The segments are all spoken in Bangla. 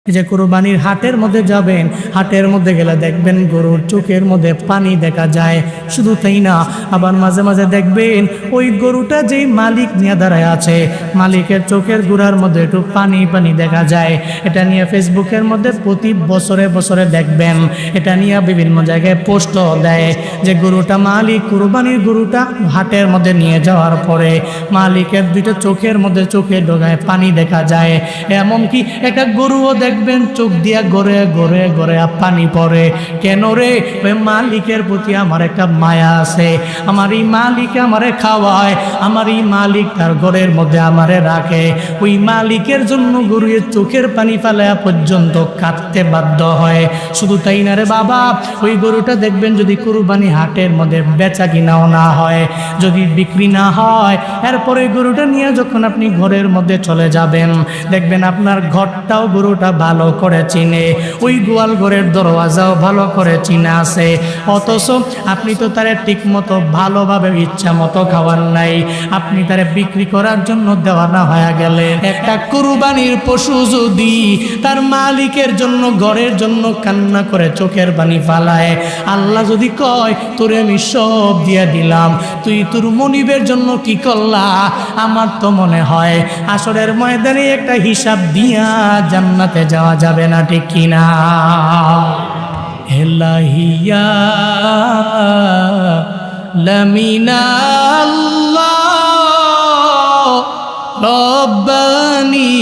যে কুরবানির হাটের মধ্যে যাবেন, হাটের মধ্যে গেলে দেখবেন গরুর চোখের মধ্যে পানি দেখা যায়। শুধু তাই না, আবার মাঝে মাঝে দেখবেন ওই গরুটা যেই মালিক নিয়ে দাঁড়ায় আছে, মালিকের চোখের গোড়ার মধ্যে একটু পানি পানি দেখা যায়। এটা নিয়ে ফেসবুকের মধ্যে প্রতি বছরে বছরে দেখবেন, এটা নিয়ে বিভিন্ন জায়গায় পোস্ট দেয় যে গরুটা মালিক কুরবানির গরুটা হাটের মধ্যে নিয়ে যাওয়ার পরে মালিকের দুইটা চোখের মধ্যে চোখে ডোগায় পানি দেখা যায়। এমনকি একটা গরুও দেখবেন চোখ দিয়া গড়ে গড়ে গড়ে পানি পড়ে। কেন রে? ওই মালিকের প্রতি আমার একটা মায়া আছে, আমার এই মালিক আমারে খাওয়ায়, আমার এই মালিক তার ঘরের মধ্যে আমারে রাখে। ওই মালিকের জন্য গরুয়ের চোখের পানি ফেলায়া পর্যন্ত কাঁদতে বাধ্য হয়। শুধু তাই না রে বাবা, ওই গরুটা দেখবেন যদি কুরবানি হাটের মধ্যে বেচা কিনাও না হয়, যদি বিক্রি না হয়, এরপরে গরুটা নিয়ে যখন আপনি ঘরের মধ্যে চলে যাবেন, দেখবেন আপনার ঘরটাও গরুটা ভালো করে চিনে, ওই গোয়াল ঘরের দরওয়াজাও ভালো করে চিনে আছে। অথচ আপনি তো তারে ঠিক মতো ভালোভাবে ইচ্ছা মতো খাওয়ার নাই, আপনি তারে বিক্রি করার জন্য দেওয়ানা হয়ে গেলেন। একটা কুরবানির পশু যদি তার মালিকের জন্য ঘরের জন্য কান্না করে চোখের পানি ফালায়, আল্লাহ যদি কয় তোরে আমি সব দিয়ে দিলাম, তুই তোর মনিবের জন্য কি করলা? আমার তো মনে হয় আসরের ময়দানে একটা হিসাব দিয়া জান্নাতে যাওয়া যাবে না, ঠিক কিনা? এলাহিয়া লামিনা আল্লাহ রব্বানি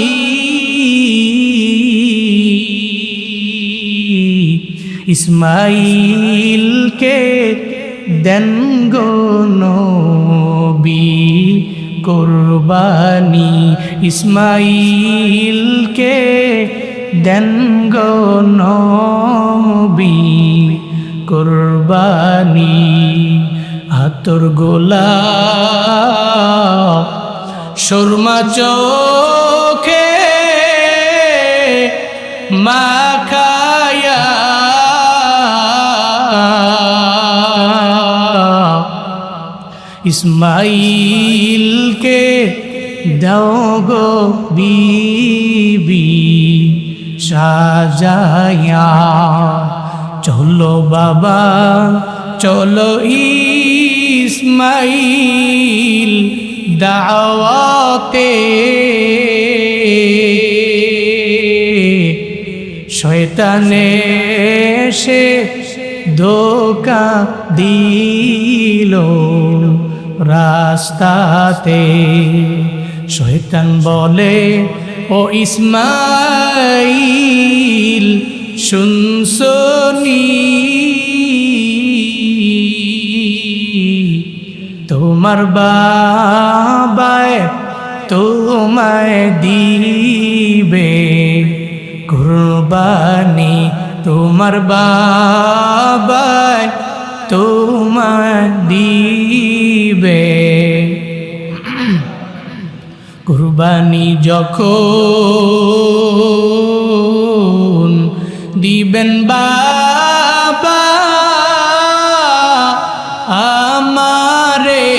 ইসমাইলকে দেন গো নবী কুরবানি, ইসমাইলকে দেন গো নবী কুরবানি। হাতর গোলা সুরমা চোখে মাখায়া ইসমাইলকে দাও গো বিবি সাজায়া। চলো বাবা চলো ইসমাইল দাওয়াতে, শয়তানে সে ধোঁকা দিল রাস্তাতে। শয়তান বলে ও ইসমাইল শুনছনি, তোমার বাবায় তোমায় দিবে কুরবানি, তোমার বাবায় তোমায় দিবে কুরবানি। যখন দিবেন বাবা আমারে,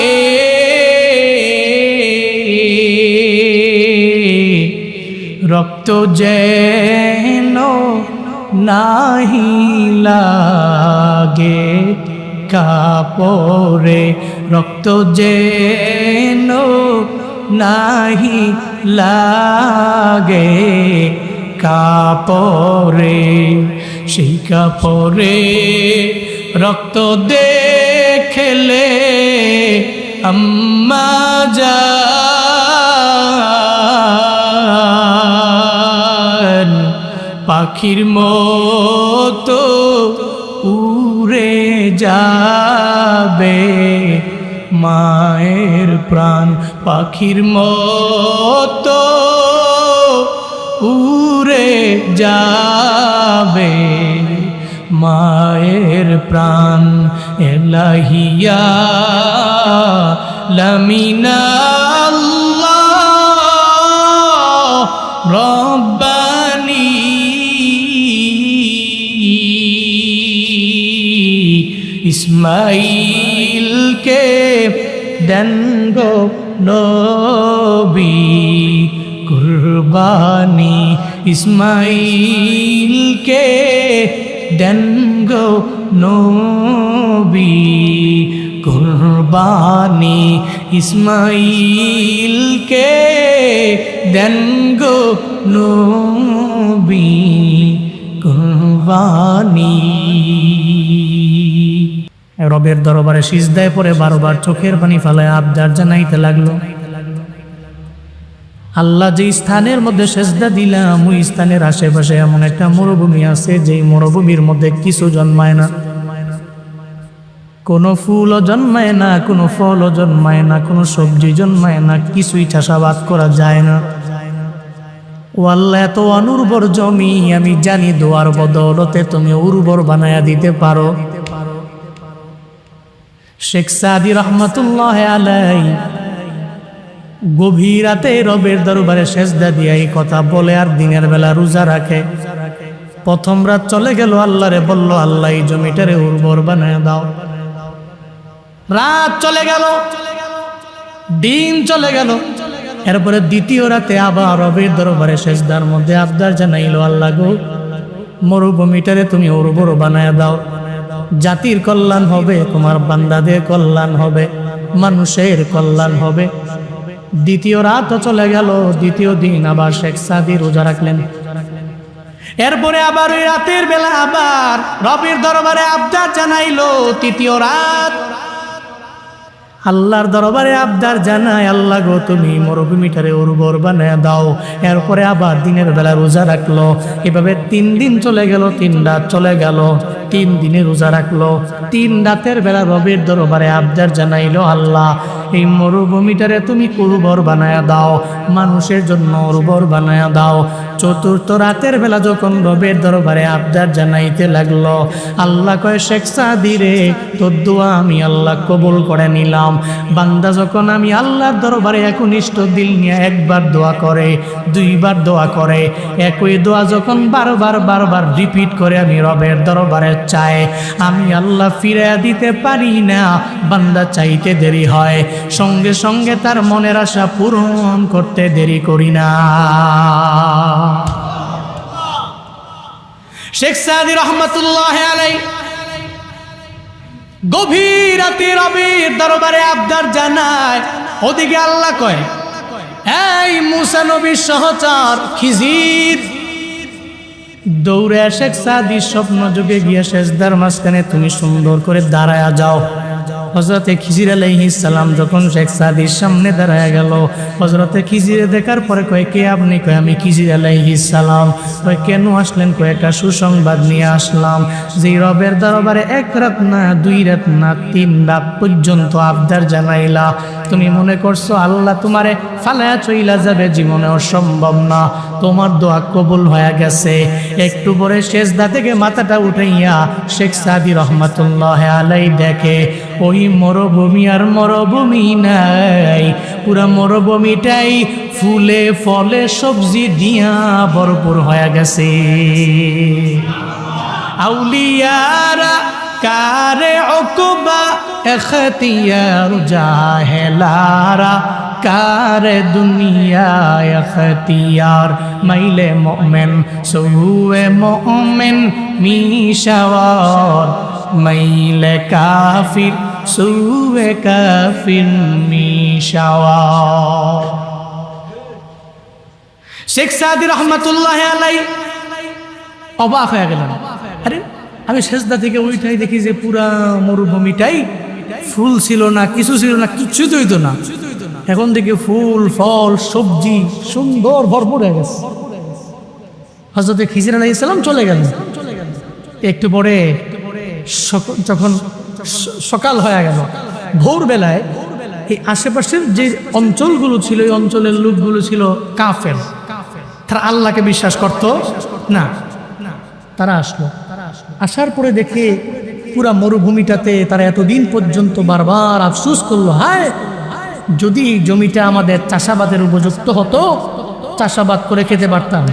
রক্ত যেন নাহি লাগে কাপড়ে, রক্ত যেন নাহি লাগে কাপড়ে, সেই কাপড়ে রক্ত দেখলে আম্মা জান পাখির মতো উড়ে যাবে মায়ের প্রাণ, পাখির মতো উড়ে যাবে মায়ের প্রাণ। এলাহিয়া লামিনা আল্লাহ রব্বানি ইসমাইলকে দেন গো নবী কুরবানি ইসমাইলকে দেন গো নবী কুরবানি, ইসমাইলকে দেন গো নবী কুরবানি। রবের দরবারে সিজদায় পড়ে 12 বার চোখের পানি ফেলায় আবদার জানাইতে লাগলো, আল্লাহ যে স্থানের মধ্যে সেজদা দিলাম ওই স্থানের আশেপাশে এমন একটা মরুভূমি আছে যেই মরুভূমির মধ্যে কিছু জন্মায় না, কোনো ফুলও জন্মায় না, কোনো ফলও জন্মায় না, কোনো সবজি জন্মায় না, কিছুই চাষাবাদ করা যায় না। ও আল্লাহ, এত অনুর্বর জমি, আমি জানি দোয়ার বদৌলতে তুমি উর্বর বানায়া দিতে পারো। শেখ সাদি রহমতুল্লাহ আলাই গভীর রাতে রবের দরবারে সেজদা দিয়ে এই কথা বলে আর দিনের বেলা রোজা রাখে। প্রথম রাত চলে গেল, আল্লাহরে বলল, আল্লাহ এই জমিটারে উর্বর বানায় দাও। রাত চলে গেল, দিন চলে গেল, এরপরে দ্বিতীয় রাতে আবার রবের দরবারে সেজদার মধ্যে আবদার জানাইল, আল্লাহ গো মরুভূমিটারে তুমি উর্বর বানায় দাও, জাতির কল্যাণ হবে, তোমার বান্দাদের কল্যাণ হবে, মানুষের কল্যাণ হবে। দ্বিতীয় রাত চলে গেল, দ্বিতীয় দিন আবার শেখ সাদি রোজা রাখলেন। এরপরে আবার ওই রাতের বেলা আবার রবের দরবারে আবদার জানাইলো। তৃতীয় রাত আল্লাহর দরবারে আবদার জানায়, আল্লাহ গো তুমি মরুভূমিটারে উর্বর বানায় দাও। এরপরে আবার দিনের বেলা রোজা রাখলো। এভাবে 3 দিন চলে গেল, 3 রাত চলে গেল, 3 দিনে রোজা রাখলো। 3 রাতের বেলা রবের দরবারে আবদার জানাইলো, আল্লাহ এই মরুভূমিটারে তুমি উর্বর বানায় দাও, মানুষের জন্য উর্বর বানায় দাও। চতুর্থ রাতের বেলা যখন রবের দরবারে আবদার জানাইতে লাগলো, আল্লাহ কয়, শেখ সাদি রে, তোর দোয়া আমি আল্লাহ কবুল করে নিলাম। বান্দা যখন আমি আল্লাহর দরবারে একনিষ্ঠ দিল নিয়ে একবার দোয়া করে, 2 বার দোয়া করে, একই দোয়া যখন বারবার রিপিট করে আমি রবের দরবারে চাই, আমি আল্লাহ ফিরিয়ে দিতে পারি না। বান্দা চাইতে দেরি হয়, সঙ্গে সঙ্গে তার মনের আশা পূরণ করতে দেরি করি না। শেখ সাদি রহমতুল্লাহ আলাই গভীর রাতে রবের দরবারে আবদার জানায়। ওদিকে আল্লাহ কয়, এই মুসা নবীর সহচর খিজির দৌড়ে শেখ সাদির স্বপ্ন যুগে গিয়ে সেজদার মাঝখানে তুমি সুন্দর করে দাঁড়ায়া যাও। হযরতে খিজির আলাইহিস সালাম যখন শেখ সাদির সামনে দাঁড়ায়া গেল, হযরতে খিজিরে দেখার পরে কয়, কে আপনি? কয়, আমি খিজির আলাইহিস সালাম। কয়, কেন আসলেন? কয়, একটা সুসংবাদ নিয়ে আসলাম, যে রবের দরবারে 1 রাত না, 2 রাত না, 3 রাত পর্যন্ত আবদার জানাইলা, তুমি মনে করছো আল্লাহ তোমারে ফালায়া চইলা যাবে, জীবনেও সম্ভব না। তোমার দোয়া কবুল হয়ে গেছে। একটু পরে সেজদা থেকে মাথাটা উঠাইয়া শেখ সাদি রহমাতুল্লাহ আলাই দেখে ওই মরুভূমি আর মরুভূমি নাই, পুরা মরুভূমিটাই ফুলে ফলে সবজি দিয়া ভরপুর হয়ে গেছে। আউলিয়ারা কারে উকবা এখতিয়ার জাহেলারা কারে দুনিয়া এখতিয়ার, মাইলে মুমিন সুয়ে মুমিন মিশাওয়ার, মাইলে কাফির সুয়ে কাফির মিশাওয়ার। শেখ সাদি রহমতুল্লাহ আলাই অবাক হয়ে গেলেন। আরে আমি সেজদা থেকে ওইটাই দেখি যে পুরা মরুভূমিটাই ফুল ছিল না, কিছু ছিল না, কিচ্ছু তো হইতো না। এখন দেখি ফুল ফল সবজি সুন্দর ভরপুর হয়ে গেছে। হযরতে খিজির আলাইহিস সালাম চলে গেলেন। একটু পরে যখন সকাল হয়ে গেল, ভোরবেলায় এই আশেপাশের যে অঞ্চলগুলো ছিল, এই অঞ্চলের লোকগুলো ছিল কাফের, তারা আল্লাহকে বিশ্বাস করত না। তারা আসলো, আসার পরে দেখে পুরা মরুভূমিটাতে তারা এতদিন পর্যন্ত বারবার আফসোস করলো, হায় যদি জমিটা আমাদের চাষাবাদের উপযুক্ত হতো, চাষাবাদ করে খেতে পারতাম,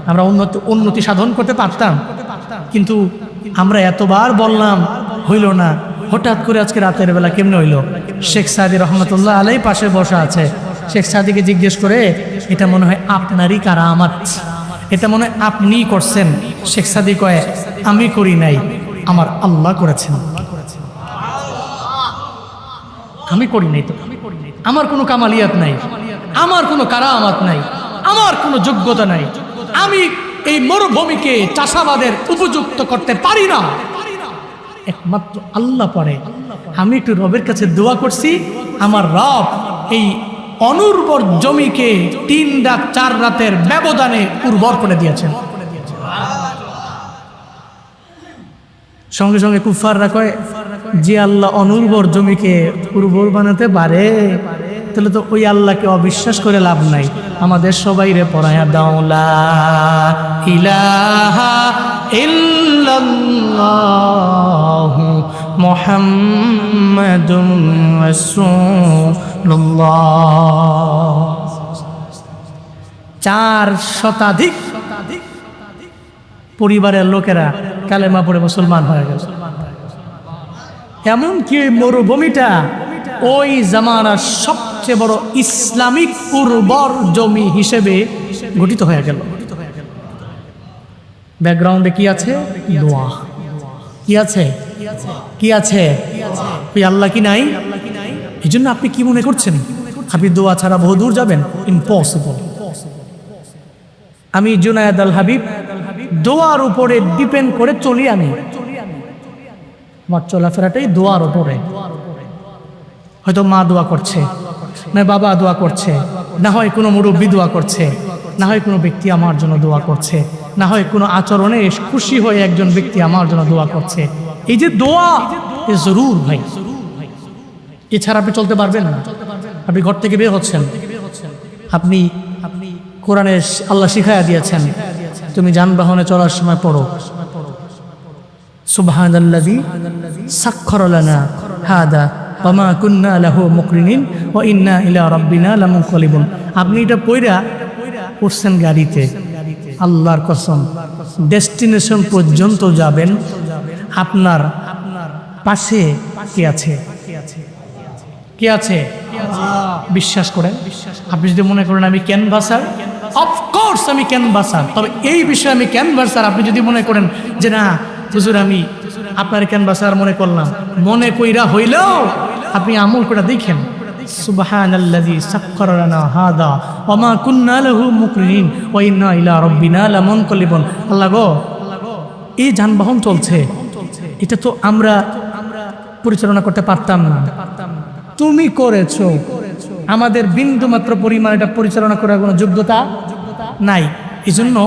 আমরা উন্নতি সাধন করতে পারতাম। কিন্তু আমরা এতবার বললাম, হইল না। হঠাৎ করে আজকে রাতের বেলা কেমনে হইল? শেখ সাদি রহমতুল্লাহ আলাই পাশে বসা আছে। শেখ সাদিকে জিজ্ঞেস করে, এটা মনে হয় আপনারই কারামাত, এটা মনে হয় আপনিই করছেন। শেখ সাদি কয় আমি করি নাই, আমার আল্লাহ করেছেন। আমি করি নাই তো, আমার কোনো কামালিয়াত নাই, আমার কোনো কারামাত নাই, আমার কোনো যোগ্যতা নাই, আমি এই মরুভূমিকে চাষাবাদের উপযুক্ত করতে পারি না, একমাত্র আল্লাহ পারে। আমি একটু রবের কাছে দোয়া করছি, আমার রব এই অনুর্বর জমিকে 3 রাত 4 রাতের ব্যবধানে উর্বর করে দিয়েছেন। সঙ্গে সঙ্গে কুফাররা কয় যে আল্লাহ অনুর্বর জমিকে উর্বর বানাতে পারে, তাহলে তো ওই আল্লাহকে অবিশ্বাস করে লাভ নাই। আমাদের সবাই রে পড়ায়া দাও লা ইলাহা ইল্লাল্লাহু মুহাম্মাদুর রাসূলুল্লাহ। 4 শতাধিক পরিবারের লোকেরা কালেমা পড়ে মুসলমান হয়ে গেল। এমনকি ওই মরুভূমিটা ওই জামানার সবচেয়ে বড় ইসলামিক উর্বর জমি হিসেবে গঠিত হয়ে গেল। ব্যাকগ্রাউন্ডে কি আছে? দোয়া। কি আছে? কি আছে? ওই আল্লাহ কি নাই? এই জন্য আপনি কি মনে করছেন আপনি দোয়া ছাড়া বহুদূর যাবেন? ইম্পসিবল। আমি জুনায়েদ আল হাবিব দোয়ার উপরে ডিপেন্ড করে চলি। আমি আমার চলাফেরাটাই দোয়ার উপরে। হয়তো মা দোয়া করছে, না বাবা দোয়া করছে, না হয় কোনো মুরব্বী দোয়া করছে, না হয় কোনো ব্যক্তি আমার জন্য দোয়া করছে, না হয় কোনো আচরণে খুশি হয়ে একজন ব্যক্তি আমার জন্য দোয়া করছে। এই যে দোয়া এ জরুর ভাই, এছাড়া আপনি চলতে পারবেন না। আপনি ঘর থেকে বের হচ্ছেন, আপনি কোরআনে আল্লাহ শিখায়া দিয়েছেন, তুমি যানবাহনে চলার সময় পড়ো সুবহানাল্লাযী সাখখারা লানা হাদা ওয়া মা কুন্না লাহু মুকরিনিন ওয়া ইন্না ইলা রাব্বিনা লামুনকালিবুন। আপনি এটা পড়া উঠছেন গাড়িতে, আল্লাহর কসম ডেস্টিনেশন পর্যন্ত যাবেন, আপনার পাশে কে আছে? কে আছে? বিশ্বাস করেন। আপনি যদি মনে করেন আমি ক্যানভাসার, অফকোর্স আমি ক্যানভাসার, তবে এই বিষয়ে আমি ক্যানভাসার। আপনি যদি মনে করেন যে না হুজুর আমি আপনার ক্যানভাসার মনে করলাম, মনে কইরা হইলেও আপনি আমল করে দেখেন সুবহানাল্লাযী সাখখারা লানা হাদা ওয়া মা কুন্না লাহু মুকরিনিন ওয়া ইন্না ইলা রাব্বিনা লামুনকালিবুন। আল্লাহ গো, এই যানবাহন চলছে, এটা তো আমরা পরিচালনা করতে পারতাম না, তুমি করেছো। আমাদের বিন্দু মাত্র পরিমাণ এটা পরিচালনা করার কোনো যোগ্যতা নাই। এই জন্য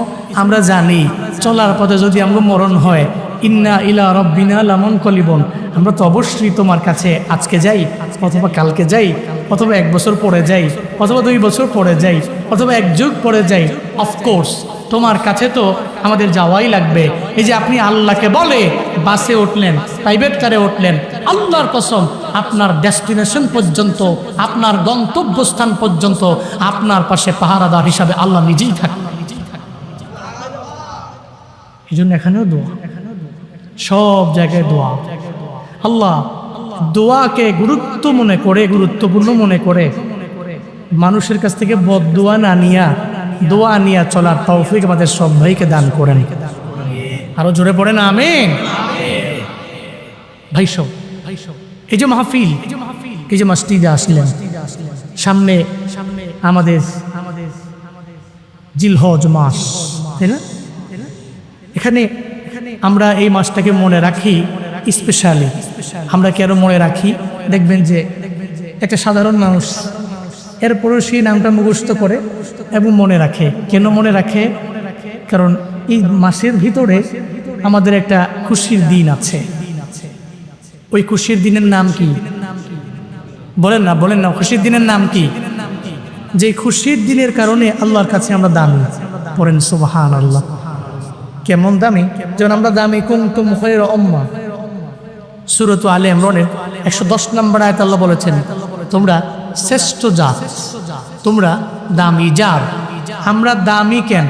আমরা জানি চলার পথে যদি আমরা মরণ হয়, ইন্না ইলা রাব্বিনা লামুনকালিবুন, আমরা তো অবশ্যই তোমার কাছে আজকে যাই, অথবা কালকে যাই, অথবা 1 বছর পরে যাই, অথবা 2 বছর পরে যাই, অথবা 1 যুগ পরে যাই। অফকোর্স তোমার কাছে তো আমাদের যাওয়াই লাগবে। এই যে আপনি আল্লাহকে বলে বাসে উঠলেন, প্রাইভেট কারে উঠলেন, আল্লাহর কসম আপনার ডেস্টিনেশন পর্যন্ত, আপনার গন্তব্যস্থান পর্যন্ত আপনার পাশে পাহারাদার হিসাবে আল্লাহ নিজেই থাকেন। এই জন্য এখানেও দোয়া, সব জায়গায় দোয়া। আল্লাহ দোয়াকে গুরুত্বপূর্ণ মনে করে মানুষের কাছ থেকে বদদোয়া না নিয়া দোয়া নিয়া চলার তৌফিক আমাদের সব ভাইকে দান করেন। আরো জোরে পড়েন আমিন। ভাই সব এই যে মাহফিল, এই যে মসজিদে আসলেন, সামনে আমাদের জিলহজ মাস, তাই না? এখানে আমরা এই মাসটাকে মনে রাখি স্পেশালি। আমরা কেন মনে রাখি? দেখবেন যে একটা সাধারণ মানুষ এরপরেও সেই নামটা মুখস্থ করে এবং মনে রাখে। কেন মনে রাখে? কারণ এই মাসের ভিতরে আমাদের একটা খুশির দিন আছে। ওই খুশির দিনের নাম কি? বলেন না খুশির দিনের নাম কি? যে খুশির দিনের কারণে আল্লাহর কাছে আমরা দামি। পড়েন সুবহানাল্লাহ। কেমন দামি? যেমন আমরা দামি কুনতুম খায়রা উম্মাহ, সূরা আলে ইমরানের 110 নম্বর আয়াতে আল্লাহ বলেছেন তোমরা শ্রেষ্ঠ জাত, তোমরা দামি জাত। আমরা দামি কেন?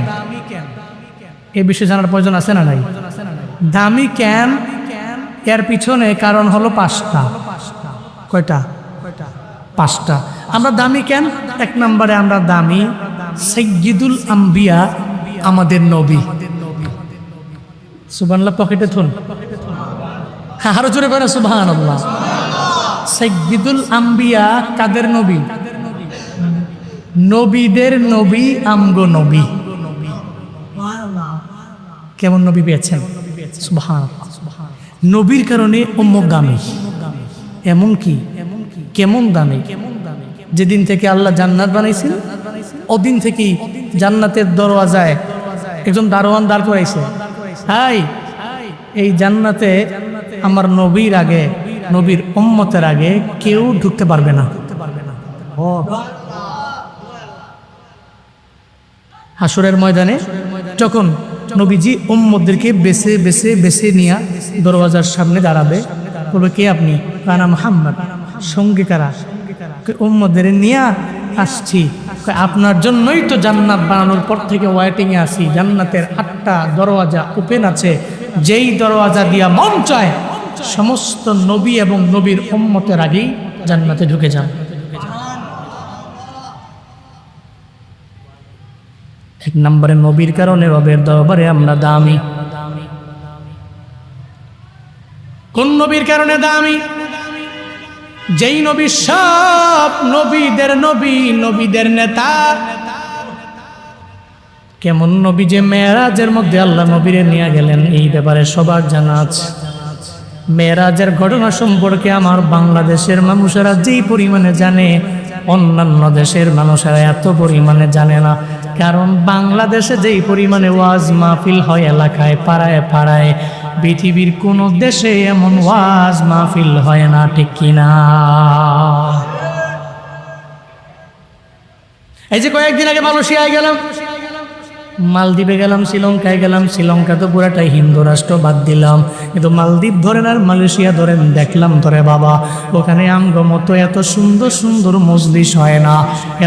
এই বিষয়ে জানার প্রয়োজন আছে না নাই? দামি কেন? এর পিছনে কারণ হলো 5টা। কয়টা? 5টা। আমরা দামি কেন? 1 নম্বরে আমরা দামি সাইয়্যিদুল আম্বিয়া আমাদের নবী। সুবহানাল্লাহ, পকেটে থুন, আরো জোরে করে সুবহানাল্লাহ। সাইয়্যিদুল আম্বিয়া কাদের নবী? নবীদের নবী, আমগো নবী। কেমন নবী পেয়েছেন? সুবহানাল্লাহ। নবীর কারণে উম্মগামী, এমন কি কেমন দামি, যেদিন থেকে আল্লাহ জান্নাত বানাইছেন ওদিন থেকেই জান্নাতের দরওয়াজায় একজন দারোয়ান দাঁড় করাইছে। হাই, এই জান্নাতে আমার নবীর আগে, নবীর উম্মতের আগে কেউ ঢুকতে পারবে না। হাসরের ময়দানে যখন নবীজি উম্মতদেরকে বেছে বেছে বেছে নিয়ে দরওয়াজার সামনে দাঁড়াবে, বলবে কে আপনি? কানা মুহাম্মদ। সঙ্গে কারা? উম্মতদের নিয়ে আসছি, আপনার জন্যই তো জান্নাত বানানোর পর থেকে ওয়েটিং এ আছি। জান্নাতের 8টা দরওয়াজা ওপেন আছে, যেই দরওয়াজা দিয়া মন চায় সমস্ত নবী এবং নবীর উম্মতের আগেই জান্নাতে ঢুকে যান। এক নম্বরে নবীর কারণে রবের দরবারে আমরা দামি। কোন নবীর কারণে দামি? যেই নবী সব নবীদের নবী, নবীদের নেতা। কেমন নবী যে মেরাজের মধ্যে আল্লাহ নবীরে নিয়ে গেলেন, এই ব্যাপারে সবার জানা আছে। মেরাজের ঘটনা সম্পর্কে আমার বাংলাদেশের মানুষেরা যেই পরিমাণে জানে, অন্যান্য দেশের মানুষেরা এত পরিমাণে জানে না। কারণ বাংলাদেশে যেই পরিমাণে ওয়াজ মাহফিল হয় এলাকায় পাড়ায় পাড়ায়, পৃথিবীর কোন দেশে এমন ওয়াজ মাহফিল হয় না, ঠিক কিনা? এই যে কয়েকদিন আগে মালয়েশিয়ায় গেলাম, মালদ্বীপে গেলাম, শ্রীলঙ্কায় গেলাম। শ্রীলঙ্কা তো পুরাটাই হিন্দু রাষ্ট্র, বাদ দিলাম। কিন্তু মালদ্বীপ ধরেন আর মালয়েশিয়া ধরেন, দেখলাম ধরে বাবা, ওখানে আমগো মতো এত সুন্দর সুন্দর মজলিস হয় না,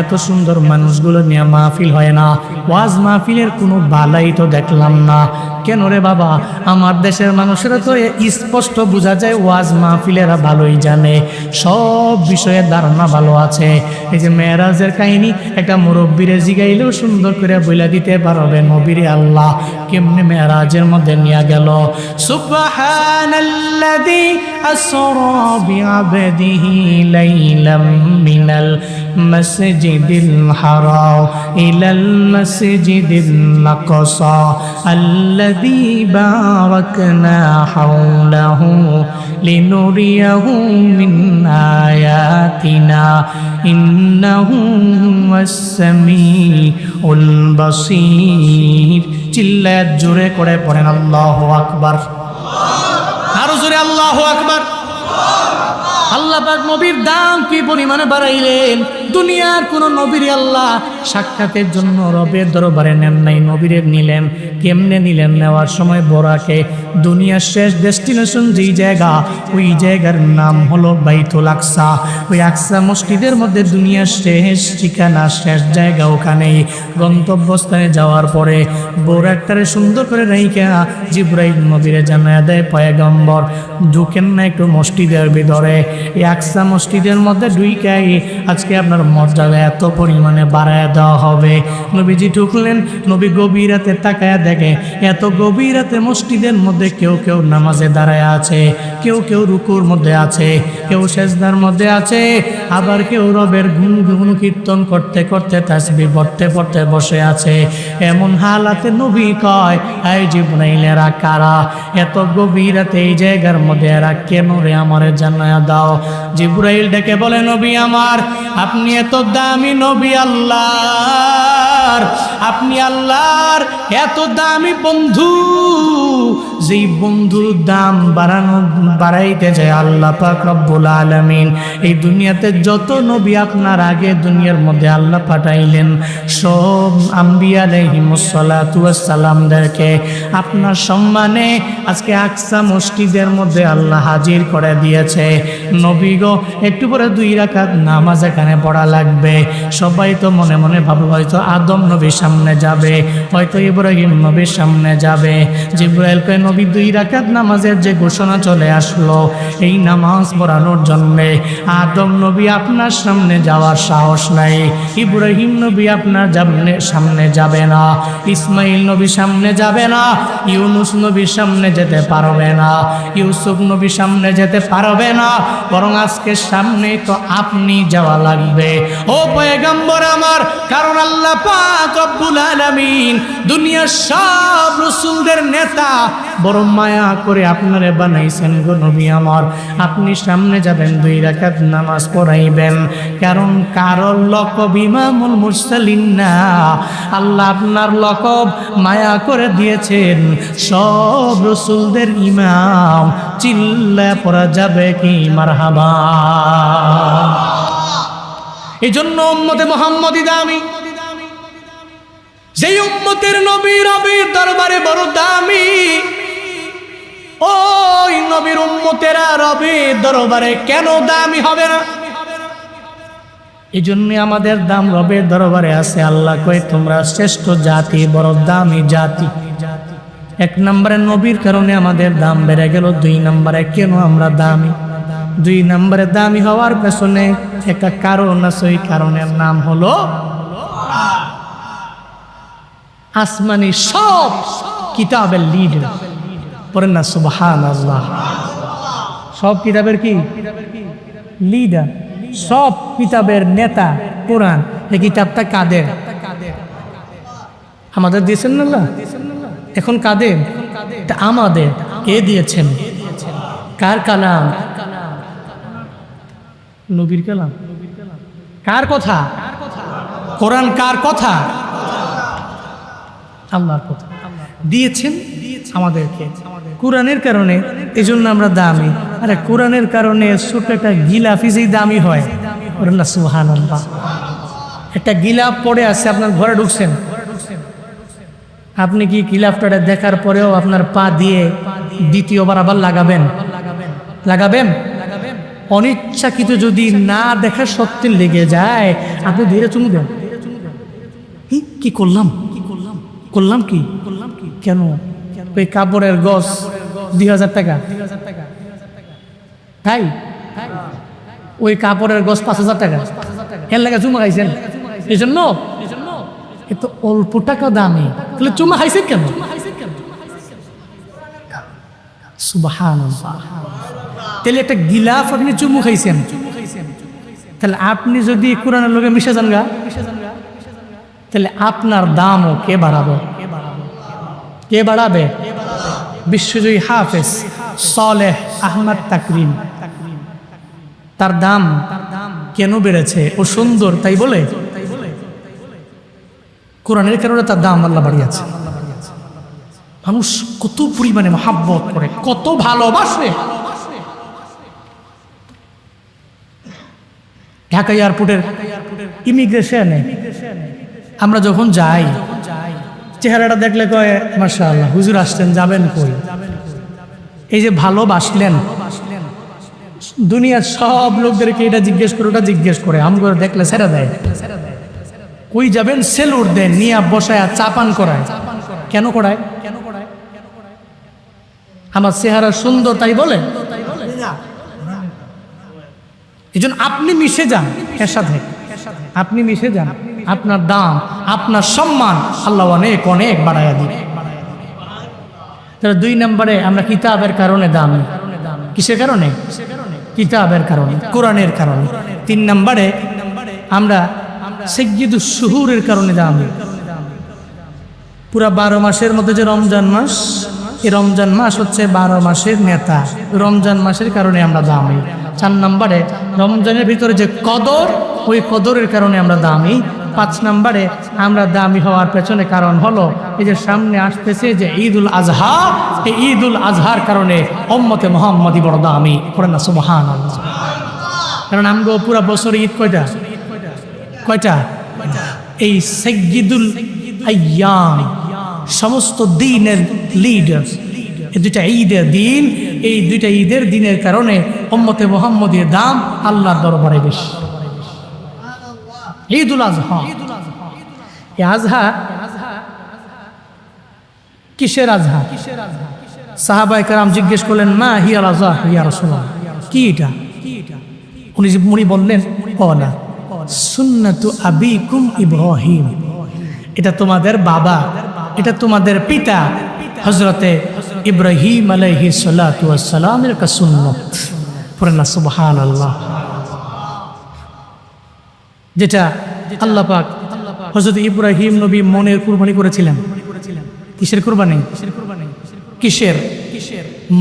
এত সুন্দর মানুষগুলো নিয়ে মাহফিল হয় না, ওয়াজ মাহফিলের কোনো বালাই তো দেখলাম না। কেন রে বাবা? আমার দেশের মানুষেরা তো স্পষ্ট বোঝা যায় ওয়াজ মাহফিলেরা ভালোই জানে, সব বিষয়ে ধারণা ভালো আছে। এই যে মেরাজের কাহিনী একটা মুরব্বীরে জিগাইলেও সুন্দর করে বইলা দিতে পারবে নবীরে আল্লাহ কেমনে মেরাজের মধ্যে নিয়ে গেল। সুবহানাল্লাযী আসরা বিআবদিহি লাইলাম মিনাল মাসজিদিল হারাম ইলাল মাসজিদিল আকসা আল্লাযী বারাকনা হাওলাহু লিনুরিয়াহু মিন আয়াতিনা ইন্নাহু হুয়াস সামিউল বাসীর। চিল্লায় জোরে করে পড়েন আল্লাহু আকবার। আরো জোরে আল্লাহু আকবার। আল্লাহ পাক নবীর দাম কি পরিমাণে বাড়াইলেন। দুনিয়ার কোন নবীর আল্লাহ সাক্ষাতের জন্য রবের দরবারে নেন নাই, নবীরে নিলেন। কেমনে নিলেন? নেওয়ার সময় বোরাকে, দুনিয়ার শেষ ডেস্টিনেশন যেই জায়গা, ওই জায়গার নাম হলো বাইতুল আকসা। ওই আকসা মসজিদের মধ্যে দুনিয়ার শেষ ঠিকানা, শেষ জায়গা, ওখানেই গন্তব্যস্থানে যাওয়ার পরে বোরাকটারে সুন্দর করে রাইখা জিবরাইল নবীরে জানায়া দেয়, পয়গম্বর ঢুকেন না একটু মসজিদের ভিতরে। এই আকসা মসজিদের মধ্যে ঢুইকাই আজকে আপনার মর্যাদা এত পরিমাণে বাড়ায় দেওয়া হবে। নবীজি ঢুকলেন, নবী গভীর রাতে তাকায়া দেখে এত গভীর রাতে মসজিদের মধ্যে কেউ কেউ নামাজে দাঁড়ায় আছে, কেউ কেউ রুকুর মধ্যে আছে, কেউ সেজদার মধ্যে আছে, আবার কেউ রবের গুণ কীর্তন করতে করতে তাসবিহ পড়তে পড়তে বসে আছে। এমন হালাতে নবী কয়, এই জিবরাইলেরা কারা? এত গভীর রাতে এই জায়গার মধ্যে এরা কেন রে আমারে জানায়া দাও। জিবরাইল ডেকে বলে, নবী আমার, আপনি এত দামি নবী আল্লাহর, আপনি আল্লাহর এত দামি বন্ধু, যেই বন্ধুর দাম বাড়াইতে যায় আল্লাহ পাক রব্বুল আলামিন। এই দুনিয়াতে যত নবী আপনার আগে দুনিয়ার মধ্যে আল্লাহ পাঠাইলেন, সব আম্বিয়া আলাইহিমুস সালাতু ওয়াস সালামদেরকে আপনার সম্মানে আজকে আকসা মসজিদের মধ্যে আল্লাহ হাজির করে দিয়েছে। নবী গো, একটু পরে 2 রাকাত নামাজ এখানে পড়া লাগবে। সবাই তো মনে মনে ভাবলো হয়তো আদম নবীর সামনে যাবে, হয়তো ইব্রাহিম নবীর সামনে যাবে। জিবরাইল কয়, নবী 2 রাকাত নামাজের যে ঘোষণা চলে আসলো, এই নামাজ পড়ানোর জন্যে আদম নবী আপনার সামনে যাওয়ার সাহস নাই, ইব্রাহিম নবী আপনার সামনে যাবে না, ইসমাইল নবী সামনে যাবে না, ইউনুস নবী সামনে যেতে পারবে না, ইউসুফ নবী সামনে যেতে পারবে না, বরং আজকে সামনে তো আপনি যাওয়া লাগবে ও পয়গম্বর আমার। কারণ আল্লাহ পাক রব্বুল আলামিন দুনিয়ার সব রাসূলদের নেতা, বড় মায়া করে আপনারে বানাইছেন গো নবী আমার। আপনি সামনে যাবেন, 2 রাকাত নামাজ পড়াইবেন, কারণ কারো লকব ইমামুল মুরসালিন না, আল্লাহ আপনার লকব মায়া করে দিয়েছেন সব রাসূলদের ইমাম। চিল্লা পড়া যাবে কি মারহাবা। এই জন্য উম্মতে মুহাম্মদী দামি, যেই উম্মতের নবী রবির দরবারে বড় দামি, ওই নবীর উম্মতেরা রবির দরবারে কেন দামি হবে না? এই জন্য আমাদের দাম রবের দরবারে আছে। আল্লাহ কয় তোমরা শ্রেষ্ঠ জাতি, বড় দামি জাতি। 1 নম্বরে নবীর কারণে আমাদের দাম বেড়ে গেল। 2 নম্বরে কেন আমরা দামি? 2 নম্বরে দামি হওয়ার পেছনে একটা কারণ আছে, ওই কারণের নাম হলো আসমানি সব কিতাবের লিডার। পড়েন না সুবহানাল্লাহ। সব কিতাবের কি লিডার, সব কিতাবের নেতা কোরআন। এই কিতাবটা কাদের? আমাদের দিয়েছেন না আল্লাহ। এখন কাদের? আমাদের। কে দিয়েছেন? কার কালাম? নবীর কালাম। কার কথা? কোরআন কার কথা? আল্লাহর কথা। দিয়েছেন আমাদেরকে কোরআনের কারণে, এই জন্য আমরা দামি। আরে কোরআনের কারণে ছোট একটা গিলাফি যেই দামি হয়, সুবহানাল্লাহ। একটা গিলাফ পড়ে আছে, আপনার ঘরে ঢুকছেন, আপনি কি গিলাফটা দেখার পরেও আপনার পা দিয়ে দ্বিতীয়বার আবার লাগাবেন? লাগাবেন? অনিচ্ছাকৃত যদি না দেখা সত্যি লেগে যায়, আপনি ধীরে চুমু দেন। কি করলাম? করলাম কি? কেন? ওই কাপড়ের গজ 2000 টাকা, তাই ওই কাপড়ের গজ 5000 টাকা, এর লাগে চুমা খাইছেন। এই জন্য এত অল্প টাকা দামি, তাহলে চুমা খাইছেন কেন? সুবহানাল্লাহ। তাহলে একটা গিলাফ আপনি চুমু খাইছেন, তাহলে আপনি যদি কোরআনের লোকে মিশে যান গা, তাহলে আপনার দামও কে বাড়াবে? কে বাড়াবে? বিশ্বজয়ী হাফেজ সালেহ আহমদ তাকরিম, তার দাম কেন বেড়েছে? ও সুন্দর তাই বলে? কোরআনের কারণে তার দাম আল্লাহ বাড়িয়েছে। মানুষ কত পরিমাণে মহাব্বত করে, কত ভালোবাসে। ঢাকা এয়ারপোর্টের ইমিগ্রেশনে আমরা যখন যাই, চেহারাটা দেখলে কয় মাশাআল্লাহ হুজুর আসছেন, যাবেন কই? এই যে ভালোবাসলেন, দুনিয়ার সব লোকদেরকে এটা জিজ্ঞেস করে ওটা জিজ্ঞেস করে, আমগরে দেখলে ছেড়ে দেয়। কই যাবেন? সেলুট দেন, নিয়ে বসায় চাপান করায়। কেন করায়? আমার চেহারা সুন্দর তাই বলে? এই জন্য আপনি মিশে যান এর সাথে, আপনি মিশে যান, আপনার দাম, আপনার সম্মান আল্লাহ অনেক অনেক বাড়াইয়া দিবে। তাহলে 2 নম্বরে আমরা কিতাবের কারণে দামি। কিসের কারণে? কিতাবের কারণে, কোরআনের কারণে। 3 নম্বরে আমরা সাইয়্যিদুশ শুহুরের কারণে দামি। পুরা 12 মাসের মধ্যে যে রমজান মাস, এই রমজান মাস হচ্ছে 12 মাসের নেতা। রমজান মাসের কারণে আমরা দামি। 4 নম্বরে রমজানের ভিতরে যে কদর, ওই কদরের কারণে আমরা দামি। 5 নম্বরে আমরা দামি হওয়ার পেছনে কারণ হলো এই যে সামনে আসতেছে যে ঈদুল আজহা, এই ঈদুল আজহার কারণে উম্মতে মুহাম্মদী বড় দামি। করেন না সুবহানাল্লাহ। কারণ আমগো পুরা বছর ঈদ কয়টা? কয়টা? এই সাইয়্যিদুল আইয়াম, সমস্ত দিনের লিডার, এই 2টা ঈদের দিন, এই 2টা ঈদের দিনের কারণে উম্মতে মুহাম্মদীর দাম আল্লাহর দরবারে বেশি। ঈদুল আজহা, এই আজহা কিসের আজহা? সাহাবায়ে কেরাম জিজ্ঞেস করলেন, মা হিয়া রাজা ইয়া রাসূলুল্লাহ, কি এটা? উনি বললেন, না সুন্নাতু আবিকুম ইব্রাহিম, এটা তোমাদের বাবা, এটা তোমাদের পিতা হযরতে ইব্রাহিম আলাইহিস সালাতু ওয়াস সালামের একটা সুন্নত। পড়েন না সুবহানাল্লাহ। যেটা আল্লাহ পাক হযরত ইব্রাহিম নবী মনের কুরবানি করেছিলেন। কিসের কুরবানি? কিসের?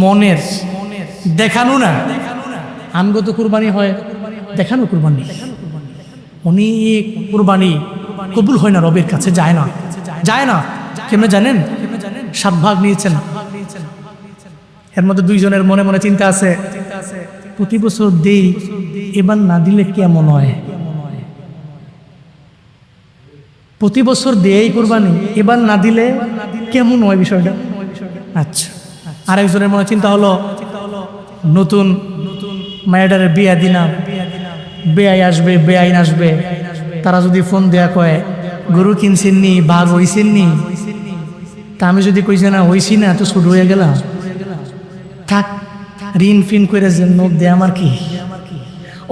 মনের। দেখানো না, আনগত কুরবানি হয়, দেখানো কুরবানি। অনেক কুরবানি কবুল হয় না, রবের কাছে যায় না, যায় না। কেমনে জানেন? 7 ভাগ নিয়েছেন, এর মধ্যে 2 জনের মনে মনে চিন্তা আছে, প্রতি বছর দেই, এবার না দিলে কেমন হয়? প্রতি বছর দেই কুরবানি, এবার না দিলে কেমন হয় বিষয়টা? আচ্ছা, আরেকজনের মনে চিন্তা হলো, নতুন মায়েডারের বিয়া দিনাম, বেআই আসবে, বেআইন আসবে, তারা যদি ফোন দেয়া কয় গরু কিনছেননি, বাঘ হইছেননি, তা আমি যদি কইছি না হইছি না, তো ছোট হয়ে গেলাম, থাক ঋণ ফিন করে যে নোট দেয় আমার কি?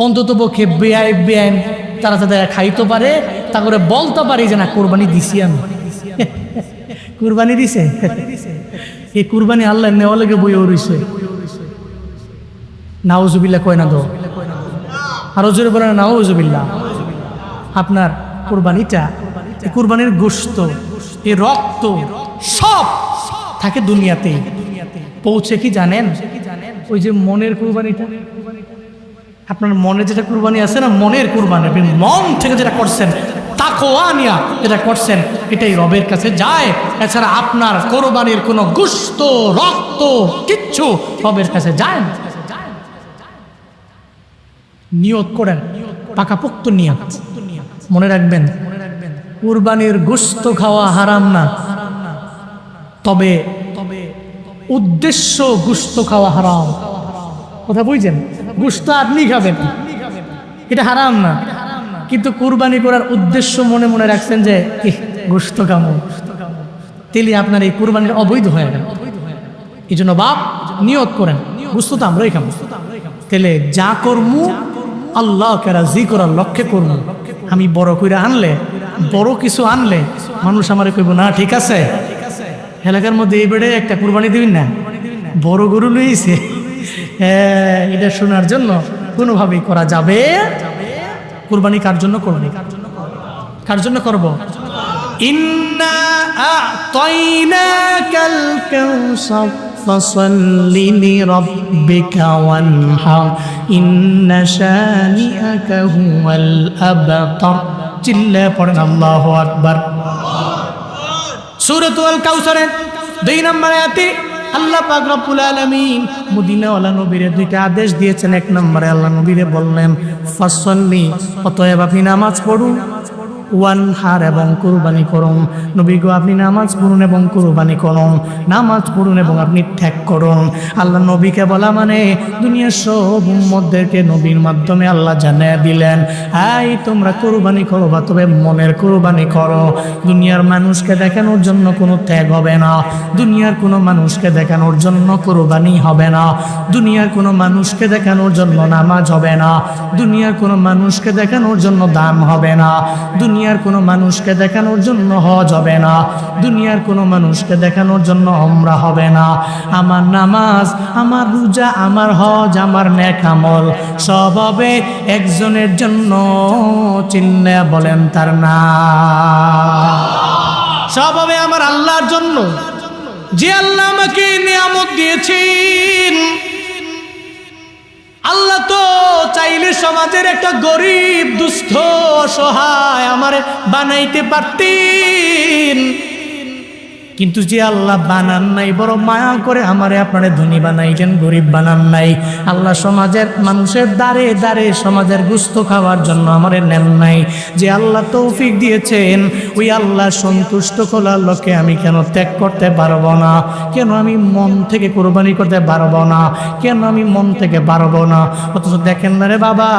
অন্তত পক্ষে বেআই বেআইন তারা যাতে খাইতে পারে, তা করে বলতে পারি যে না কোরবানি দিছি আমি। কুরবানি দিছে, এই কুরবানি আল্লাহ নেওয়া লেগে বইও রইছে। নাউজুবিল্লাহ কয় না, দো আরো জোরে বলে না নাউজুবিল্লাহ। আপনার কুরবানিটা, এই কুরবানির গোশত, এই রক্ত সব থাকে দুনিয়াতে, পৌঁছে কি জানেন? ওই যে মনের কুরবানিটা, আপনার মনে যেটা কুরবানি আছে না, মনের কুরবানি, আপনি মন থেকে যেটা করছেন, তাকওয়া নিয়া যেটা করছেন, এটাই রবের কাছে যায়। এছাড়া আপনার কোরবানির কোনো গোশত, রক্ত কিচ্ছু রবের কাছে যায় না। নিয়ত করেন, পাকাপোক্ত নিয়ত, মনে রাখবেন কুরবানির গোশত খাওয়া হারাম না, তবে উদ্দেশ্য গোশত খাওয়া হারাম। কথা বুঝছেন? গোশত আপনি খাবেন, এটা হারাম না, কিন্তু কুরবানি করার উদ্দেশ্য মনে মনে রাখছেন যে গোশত খাবো, তেলি আপনার এই কুরবানির অবৈধ হয়ে গেল। এই জন্য বাপ নিয়ত করেন, গোশত তো আমরাই খাবো, তেলে যা করমু আল্লাহকে রাজি করার লক্ষ্যে করমু। আমি বড় কইরা আনলে, বড় কিছু আনলে মানুষ আমারে কইব না ঠিক আছে, এলাকার মধ্যে এই বেড়ে একটা কুরবানি দিবেন না, বড় গরু লইছে, এটা শোনার জন্য কোনোভাবেই করা যাবে। কুরবানি কার জন্য করব? কার জন্য করব? ইন্না আ'তাইনাকাল কাউসার ফাসাল্লি লিরাব্বিকা ওয়ানহার ইন্না শানিআকা হুয়াল আবতার। চিল্লা পড়েন আল্লাহু আকবার। সূরাতুল কাউসারের 2 নম্বর আয়াতে আল্লাহ পাক রব্বুল আলামিন মদিনাওয়ালা নবীরে 2টা আদেশ দিয়েছেন। 1 নম্বরে আল্লাহ নবীরে বললেন ফাসাল্লি, অতএব আপনি নামাজ পড়ুন, ওয়ানহার এবং কুরবানি করুন। নবী গো আপনি নামাজ পড়ুন এবং কুরবানি করুন, নামাজ পড়ুন এবং আপনি ত্যাগ করুন। আল্লাহ নবীকে বলা মানে দুনিয়ার সব উম্মতদেরকে নবীর মাধ্যমে আল্লাহ জানিয়ে দিলেন, এই তোমরা কুরবানি করো, বা তবে মনের কুরবানি করো। দুনিয়ার মানুষকে দেখানোর জন্য কোনো ত্যাগ হবে না, দুনিয়ার কোনো মানুষকে দেখানোর জন্য কুরবানি হবে না, দুনিয়ার কোনো মানুষকে দেখানোর জন্য নামাজ হবে না, দুনিয়ার কোনো মানুষকে দেখানোর জন্য দান হবে না, দুনিয়ার কোনো মানুষকে দেখানোর জন্য হজ হবে না, দুনিয়ার কোনো মানুষকে দেখানোর জন্য উমরা হবে না। আমার নামাজ, আমার রোজা, আমার হজ, আমার নেক আমল সব হবে একজনের জন্য। চিল্লা বলেন তার নাম। সব হবে আমার আল্লাহর জন্য, যে আল্লাহ আমাকে নিয়ামত দিয়েছেন। আল্লাহ তো চাইলে সমাজের একটা গরিব, দুস্থ, অসহায় আমারে বানাইতে পারতেন, কিন্তু যে আল্লাহ বানান নাই, বড় মায়া করে আমারে আপনারে ধনী বানাইছেন, গরিব বানান নাই। আল্লাহ সমাজের মানুষের দাঁড়ে দাঁড়ে সমাজের গুস্ত খাওয়ার জন্য আমারে নেন নাই। যে আল্লাহ তৌফিক দিয়েছেন, ওই আল্লাহ সন্তুষ্ট করার লক্ষ্যে আমি কেন ত্যাগ করতে পারবো না? কেন আমি মন থেকে কোরবানি করতে পারবো না? কেন আমি মন থেকে পারবো না? অথচ দেখেন না রে বাবা,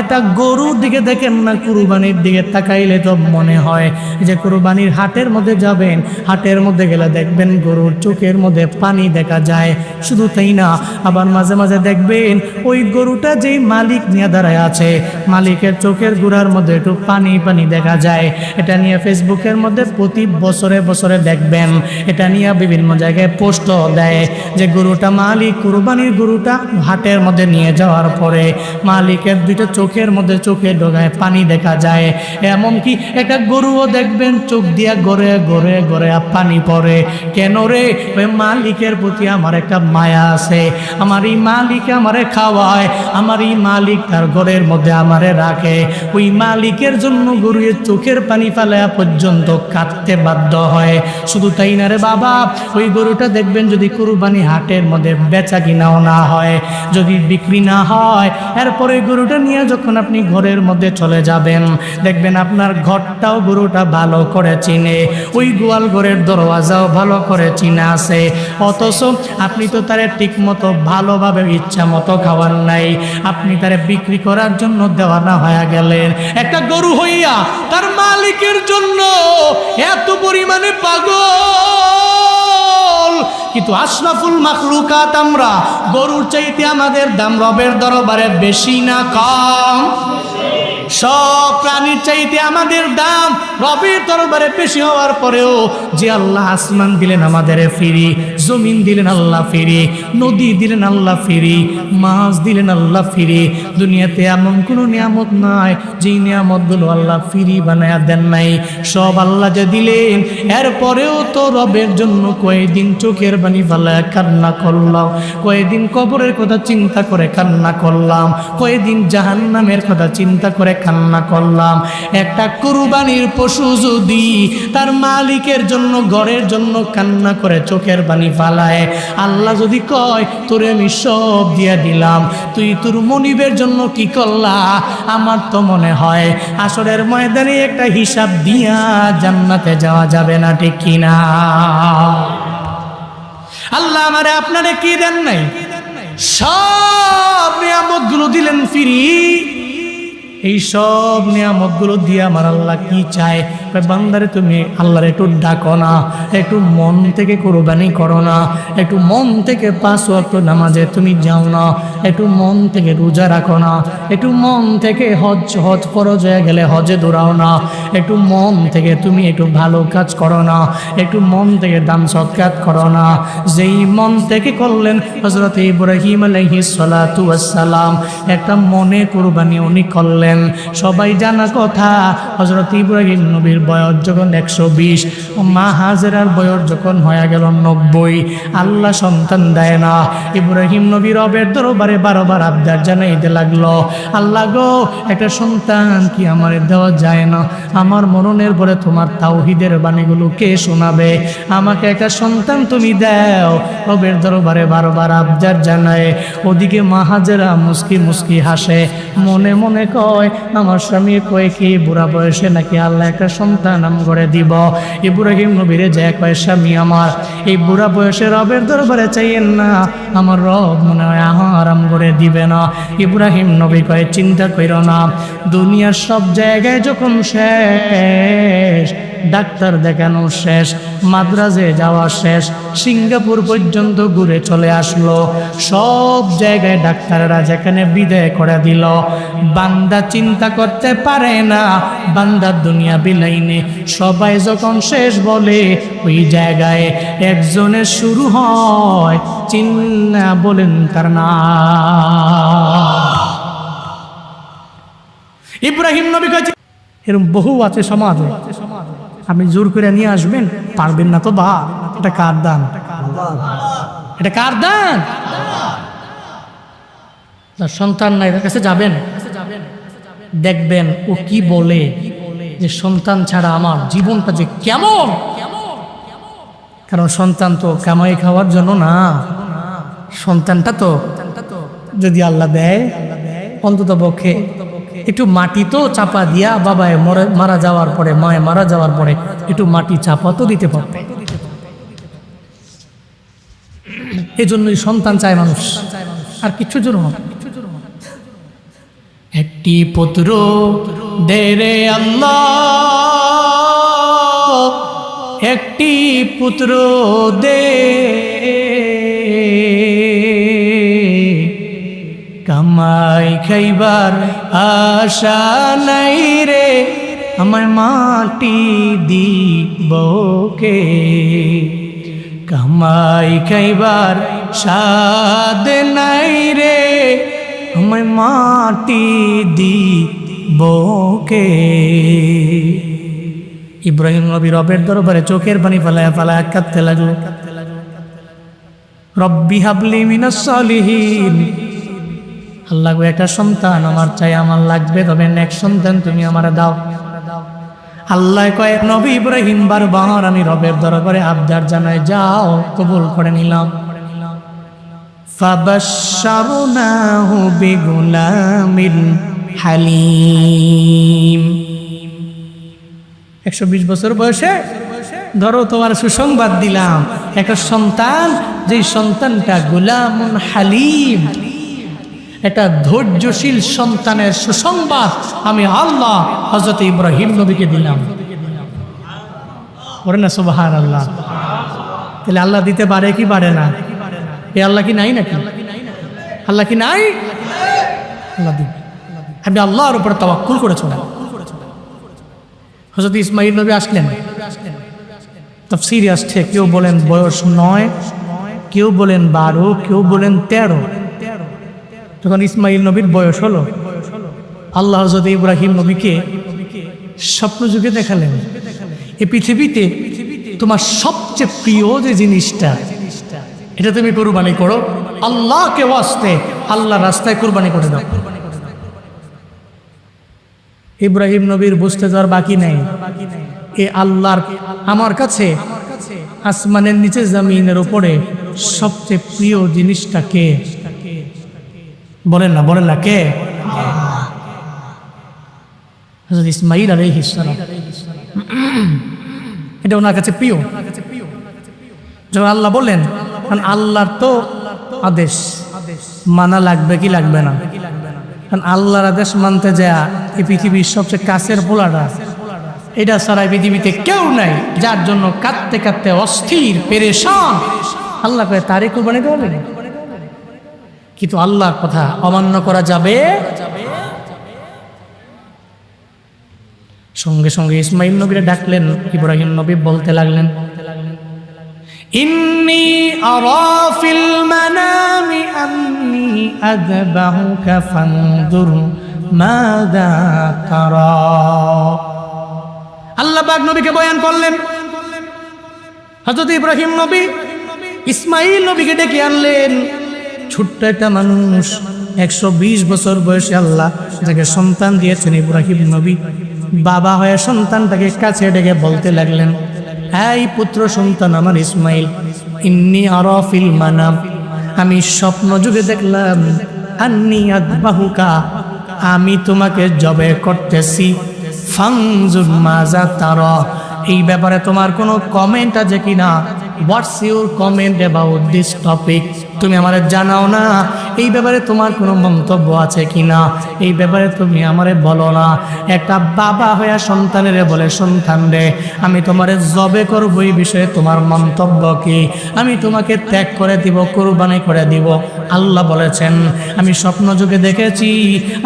একটা গরুর দিকে দেখেন না, কুরবানির দিকে তাকাইলে তো মনে হয় যে কুরবানির হাটের মধ্যে যাবেন, হাটের মধ্যে গেলে দেখবেন গরুর চোখের মধ্যে পানি দেখা যায়। শুধু তাই না, আবার মাঝে মাঝে দেখবেন ওই গরুটা যেই মালিক নিয়ে দাঁড়ায় আছে, মালিকের চোখের গোড়ার মধ্যে একটু পানি পানি দেখা যায়। এটা নিয়ে ফেসবুকের মধ্যে প্রতি বছরে বছরে দেখবেন, এটা নিয়ে বিভিন্ন জায়গায় পোস্ট দেয় যে গরুটা মালিক কুরবানির গরুটা হাটের মধ্যে নিয়ে যাওয়ার পরে মালিকের দুইটা চোখের মধ্যে চোখে ডোগায় পানি দেখা যায়। এমনকি একটা গরুও দেখবেন চোখ দিয়া গড়ে গড়ে গড়ে পানি পড়ে। কেন রে? ওই মালিকের প্রতি আমার একটা মায়া আছে, আমার এই মালিক আমারে খাওয়ায়, আমার এই মালিক তার ঘরের মধ্যে আমারে রাখে। ওই মালিকের জন্য গরুর চোখের পানি ফেলা পর্যন্ত কাঁদতে বাধ্য হয়। শুধু তাই না রে বাবা, ওই গরুটা দেখবেন যদি কুরবানি হাটের মধ্যে বেচা কিনাও না হয়, যদি বিক্রি না হয়, এরপরে গরুটা নিয়ে যখন আপনি ঘরের মধ্যে চলে যাবেন, দেখবেন আপনার ঘরটাও গরুটা ভালো করে চিনে, ওই গোয়াল ঘরের দরওয়াজাও ভালো করে চিনে আছে। অথচ আপনি তো তারে ঠিক মতো ভালোভাবে ইচ্ছা মতো খাওয়ার নাই, আপনি তারে বিক্রি করার জন্য দেওয়ানা হয়ে গেলেন। একটা গরু হইয়া তার মালিকের জন্য এত পরিমাণে পাগল। কিন্তু আশরাফুল মাখলুকাত আমরা, গরুর চাইতে আমাদের দাম রবের দরবারে বেশি না কম? সব প্রাণীর চাইতে আমাদের দাম রবের দরবারে বেশি হওয়ার পরেও যে আল্লাহ আসমান দিলেন আমাদের ফিরি, জমিন দিলেন আল্লাহ ফিরি, নদী দিলেন আল্লাহ ফিরি, মাছ দিলেন আল্লাহ ফিরি। দুনিয়াতে এমন কোনো নিয়ামত নাই যেই নিয়ামতগুলো আল্লাহ ফিরি বানায়া দেন নাই। সব আল্লাহ যে দিলেন, এরপরেও তো রবের জন্য কয়েকদিন চোখের পানি ফেলায় কান্না করলাম, কয়েকদিন কবরের কথা চিন্তা করে কান্না করলাম, কয়েকদিন জাহান্নামের কথা চিন্তা করে কান্না করলাম। একটা কুরবানির পশু যদি তার মালিকের জন্য ঘরের জন্য কান্না করে চোখের পানি ফালায়, আল্লাহ যদি কয় তোরে আমি সব দিয়া দিলাম, তুই তোর মনিবের জন্য কি করলা? আমার তো মনে হয় আসরের ময়দানে একটা হিসাব দিয়া জান্নাতে যাওয়া যাবে না, ঠিক কিনা? আল্লাহ আমারে আপনারে কি দেন নাই? সব নিয়ামতগুলো দিলেন ফিরি। এই সব নিয়ামতগুলো দিয়ে আমার আল্লাহ কি চায়? বান্দারে তুমি আল্লাহর একটু ডাকো না, একটু মন থেকে কুরবানি করো না, একটু মন থেকে 5 ওয়াক্ত নামাজে তুমি যাও না, একটু মন থেকে রোজা রাখো না, একটু মন থেকে হজ ফরজ হয়ে গেলে হজে দৌড়াও না, একটু মন থেকে তুমি একটু ভালো কাজ করো না, একটু মন থেকে দান সৎকার করো না। যেই মন থেকে করলেন হযরত ইব্রাহিম আলাইহিস সালাতু ওয়াস সালাম, একটা মনে কুরবানি উনি করলেন। সবাই জানা কথা, হযরত ইব্রাহিম নবীর বয়স যখন 120, মা হাজেরার বয়স যখন হয়ে গেল 90, আল্লাহ সন্তান দেয় না। ইব্রাহিম নবী রবের দরবারে 12 বার আবদার জানাইতে লাগলো, আল্লাহ গো একটা সন্তান কি আমার দেওয়া যায় না? আমার মরণের পরে তোমার তাওহীদের বাণীগুলো কে শোনাবে? আমাকে একটা সন্তান তুমি দাও। রবের দরবারে 12 বার আবদার জানায়। ওদিকে মা হাজেরা মুস্কি মুস্কি হাসে, মনে মনে কয় আমার স্বামী কয় কি বুড়া বয়সে নাকি আল্লাহ একটা সন্তান নাম করে দিব। ইব্রাহিম নবীরে যে কয় স্বামী আমার এই বুড়া বয়সে রবের দরবারে চাইয়েন না, আমার রব মনে হয় আরাম করে দিবে না। ইব্রাহিম নবী কয় চিন্তা কইরো না, দুনিয়ার সব জায়গায় যখন শেষ, ডাক্তার দেখানো শেষ, মাদ্রাজে যাওয়া শেষ, সিঙ্গাপুর পর্যন্ত ঘুরে চলে আসলো, সব জায়গায় ডাক্তাররা যেখানে বিদায় করে দিল, বান্দা চিন্তা করতে পারে না বান্দার দুনিয়া বিলাইনে। সবাই যখন শেষ বলে, ওই জায়গায় একজনের শুরু হয় চিন্না, বলেন তার নাম। ইব্রাহিম নবী কাছে এরকম বহু আছে সমাজে, আপনি জোর করে নিয়ে আসবেন, পারবেন না তো বা এটা কার দান? এটা কার দান? তার সন্তান নাই, তার কাছে যাবেন, দেখবেন ও কি বলে যে সন্তান ছাড়া আমার জীবনটা যে কেমন। কারণ সন্তান তো কামাই খাওয়ার জন্য না, সন্তানটা তো যদি আল্লাহ দেয় অন্তত পক্ষে একটু মাটি তো চাপা দিয়া, বাবায় মারা যাওয়ার পরে, মায়ে মারা যাওয়ার পরে একটু মাটি চাপা তো দিতে পারবে। এই জন্যই সন্তান চায় মানুষ, আর কিছু জন্য। একটি পুত্র দে রে আল্লাহ, একটি পুত্র দে, কামাই খাইবার আশা নাই রে, আমায় মাটি দিব কে। কামাই খাইবার সাদ নাই রে, আমায় মাটি দিব কে। ইব্রাহিম নবী রবের দরবারে চোখের পানি ফালায়া ফালায়া কাঁদতে লাগলো, রব্বি হাবলি মিনাস সালিহিন, আল্লাহ গো একটা সন্তান আমার চাই, আমার লাগবে, তবে নেক সন্তান তুমি আমার দাও। আল্লাহ কয় নবী ইব্রাহিম বারবার আমি রবের দরবারে আবদার জানাই, যাও কবুল করে নিলাম। ফাবাশশারনাহু বিগুলামিন হালিম। 120 বছর বয়সে ধরো তোমার সুসংবাদ দিলাম, একটা সন্তান, যেই সন্তানটা গুলামুন হালিম, এটা ধৈর্যশীল সন্তানের সুসংবাদ আমি আল্লাহ হযরত ইব্রাহিম নবীকে দিলাম। বলেন না সুবহানাল্লাহ। তাহলে আল্লাহ দিতে পারে কি পারে না? এই আল্লাহ কি নাই নাকি? আল্লাহ কি নাই? আল্লাহ দিবে। আপনি আল্লাহর উপর তাওয়াক্কুল করে চলেন। হযরত ইসমাঈল নবী আসলেন, তাফসীরে আসছে কেউ বলেন বয়স 9, কেউ বলেন 12, কেউ বলেন 13। যখন ইসমাঈল নবীর বয়স হলো, আল্লাহ হযরত ইব্রাহিম নবীকে স্বপ্ন যুগে দেখালেন, এই পৃথিবীতে তোমার সবচেয়ে প্রিয় যে জিনিসটা, এটা তুমি কুরবানি করো, আল্লাহকে ওয়াস্তে আল্লাহ রাস্তায় কুরবানি করে দাও। ইব্রাহিম নবীর বুঝতে যাওয়ার বাকি নাই, এ আল্লাহর আমার কাছে আসমানের নিচে জমিনের উপরে সবচেয়ে প্রিয় জিনিসটা কে? বলেন না, বলেন না কে? হযরত ইসমাঈল আলাইহিস সালাম, এটা ওনার কাছে প্রিয়। যখন আল্লাহ বলেন, কারণ আল্লাহর তো আদেশ মানা লাগবে কি লাগবে না? কারণ আল্লাহর আদেশ মানতে যায় এই পৃথিবীর সবচেয়ে কাছের পোলাটা, এটা ছাড়া পৃথিবীতে কেউ নাই, যার জন্য কাঁদতে কাঁদতে অস্থির পেরেশান। আল্লাহ কয়ে তারই কুরবানি দেওয়া হবে, কিন্তু আল্লাহর কথা অমান্য করা যাবে? সঙ্গে সঙ্গে ইসমাঈল নবীরে ডাকলেন, ইব্রাহিম নবী বলতে লাগলেন, ইন্নী আরা ফিল মানামি আন্নী আযবাহুকা ফানজুর মাযা তারা। আল্লাহ পাক নবীকে বয়ান করলেন, হযরত ইব্রাহিম নবী ইসমাঈল নবীকে ডেকে আনলেন। ছোট্ট একটা মানুষ, 120 বছর বয়সে আল্লাহ যাকে সন্তান দিয়েছেন ইব্রাহিম নবী, বাবা হয়ে সন্তানটাকে কাছে ডেকে বলতে লাগলেন, এই পুত্র সন্তান আমার ইসমাঈল, ইন্নী আরা ফিল মানাম, আমি স্বপ্ন যুগে দেখলাম, আন্নী আযবাহুকা, আমি তোমাকে জবে করতেছি, ফানজুর মাযা তারা, এই ব্যাপারে তোমার কোনো কমেন্ট আছে কিনা? What's your comment about this topic? তুমি আমারে জানাও না, এই ব্যাপারে তোমার কোনো মন্তব্য আছে কিনা? এই ব্যাপারে তুমি আমারে বলো না। একটা বাবা হয়ে সন্তানের বলে, সন্তান রে আমি তোমারে জবে করবো, এই বিষয়ে তোমার মন্তব্য কি? আমি তোমাকে ত্যাগ করে দিব, কুরবানি করে দিব। আল্লাহ বলেছেন, আমি স্বপ্ন যুগে দেখেছি,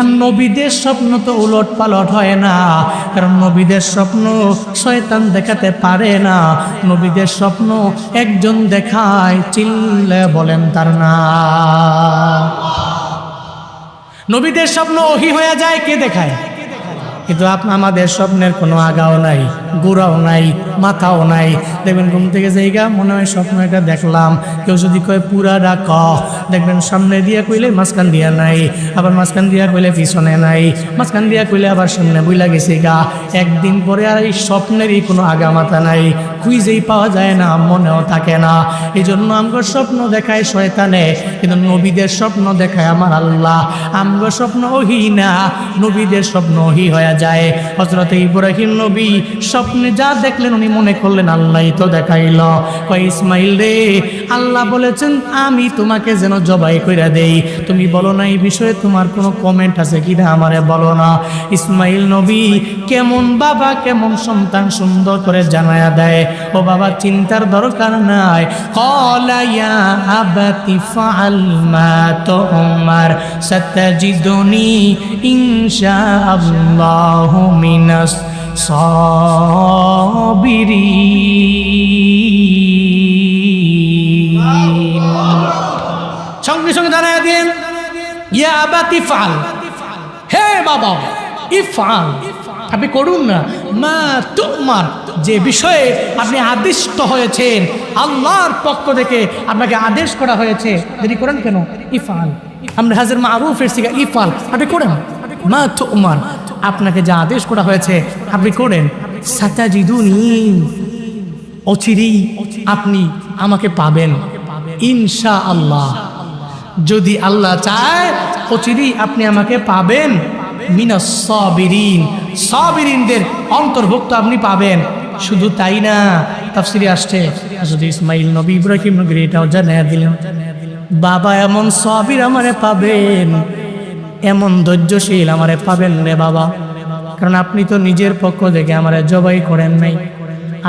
আর নবীদের স্বপ্ন তো উলট পালট হয় না, কারণ নবীদের স্বপ্ন শয়তান দেখাতে পারে না। নবীদের স্বপ্ন একজন দেখায়, চিল্লে বলেন তার নাম। নবীদের স্বপ্ন ওহী হয়ে যায়, কে দেখায়? কিন্তু আমাদের স্বপ্নের কোনো আগাও নাই, গোড়াও নাই, মাথাও নাই। দেখবেন ঘুম থেকে জায়গা মনে হয় স্বপ্ন এটা দেখলাম, কেউ যদি কয় পুরা ডাক, দেখবেন সামনে দিয়া কইলে মাঝখান দিয়া নাই, আবার মাঝখান দিয়া কইলে পিছনে নাই, মাঝখান দিয়া কইলে আবার সামনে বইলা গেছে গা। একদিন পরে আর এই স্বপ্নেরই কোনো আগা মাথা নাই, খুঁজেই পাওয়া যায় না, মনেও থাকে না। এই জন্য আমগো স্বপ্ন দেখায় শয়তানে, কিন্তু নবীদের স্বপ্ন দেখায় আমার আল্লাহ। আমগো স্বপ্ন ওহী না, নবীদের স্বপ্ন ওহী হয়ে যায়। হযরত ইব্রাহিম নবী স্বপ্নে যা দেখলেন উনি মনে করলেন আল্লাহই তো দেখাইল। কয় ইসমাইল রে, আল্লাহ বলেছেন আমি তোমাকে যেন জবাই কইরা দেই, তুমি বলো না এই বিষয়ে তোমার কোনো কমেন্ট আছে কিনা আমারে বলো না। ইসমাইল নবী কেমন বাবা কেমন সন্তান সুন্দর করে জানায়া দেয়, ও বাবা চিন্তার দরকার নাই। ক্বালা ইয়া আবাতি ফাআল মা তুমার সাতাজিদুনি ইনশাআল্লাহু মিনাস সাবিরিন। সঙ্গে সঙ্গে জানায়া দিন ইয়া আবাতি ফাআল, হে বাবা ইফআল, আপনি করুন না, মা তুমার, যে বিষয়ে আপনি আদিষ্ট হয়েছেন, আল্লাহর পক্ষ থেকে আপনাকে আদেশ করা হয়েছে, দেরি করেন কেন? ইফআল, আমরা হাজির মারুফের সিগা ইফআল, আপনি করেন। মা তুমার, আপনাকে যা আদেশ করা হয়েছে আপনি করেন। সাতাজিদুনি, অচিরেই আপনি আমাকে পাবেন, ইনশাআল্লাহ, যদি আল্লাহ চায় অচিরেই আপনি আমাকে পাবেন। মিনাস সাবিরিন, সাবিরিনদের অন্তর্ভুক্ত আপনি পাবেন। শুধু তাই না, তাফসিরে আসছে যদি ইসমাইল নবী ইব্রাহিম নবী এটাও জানিয়ে দিলেন, বাবা এমন সাবির আমারে পাবেন, এমন ধৈর্যশীল আমারে পাবেন রে বাবা, কারণ আপনি তো নিজের পক্ষ থেকে আমারে জবাই করেন নাই।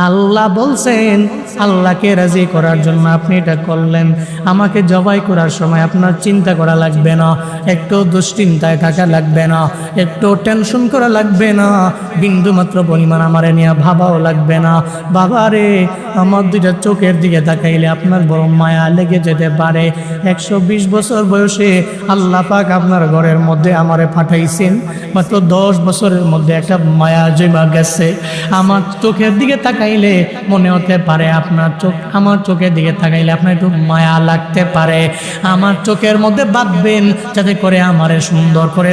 আল্লাহ বলছেন, আল্লাহকে রাজি করার জন্য আপনি এটা করলেন। আমাকে জবাই করার সময় আপনার চিন্তা করা লাগবে না, একটু দুশ্চিন্তায় থাকা লাগবে না, একটু টেনশন করা লাগবে না, বিন্দু মাত্র পরিমাণ আমারে নিয়ে ভাবাও লাগবে না। বাবা রে, আমার দুইটা চোখের দিকে তাকাইলে আপনার বড় মায়া লেগে যেতে পারে। 120 বছর বয়সে আল্লাহ পাক আপনার ঘরের মধ্যে আমারে পাঠাইছেন, মাত্র 10 বছরের মধ্যে একটা মায়া জমা গেছে। আমার চোখের দিকে তাকাইলে মনে হতে পারে আপনার চোখ, আমার চোখের দিকে তাকাইলে আপনার একটু মায়া লাগতে পারে। আমার চোখের মধ্যে বাঁধবেন যাতে করে আমারে সুন্দর করে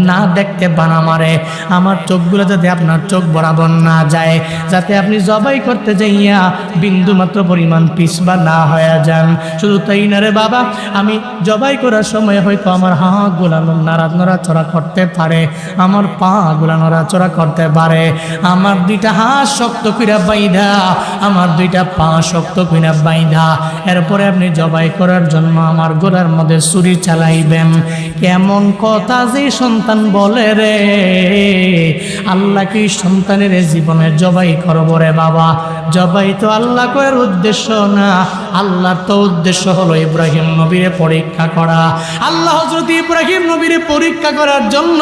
না দেখতে পান আমারে, আমার চোখগুলো যাতে আপনার চোখ বরাবর না যায়, যাতে আপনি জবাই করতে যাইয়া বিন্দু মাত্র পরিমাণ পিছবা না হয়ে যান। শুধু তাই না রে বাবা, আমি জবাই করার সময় হয়তো আমার হাতগুলো নড়াচড়া করতে পারে, আমার পা গুলা নড়াচড়া করতে পারে, আমার দুইটা হাত শক্ত কইরা বাইধা, আমার দুইটা পা শক্ত কইরা বাইধা, এরপরে আপনি জবাই করার জন্য আমার গোড়ার মধ্যে ছুরি চালাইবেন। কেমন কথা যে সন্তান বলে রে, আল্লাহ কি সন্তানের জীবনে জবাই করবো রে বাবা? জবাই তো আল্লাহ করার উদ্দেশ্য না, আল্লাহর তো উদ্দেশ্য হলো ইব্রাহিম নবীরে পরীক্ষা করা। আল্লাহ হযরত ইব্রাহিম নবীরে পরীক্ষা করার জন্য,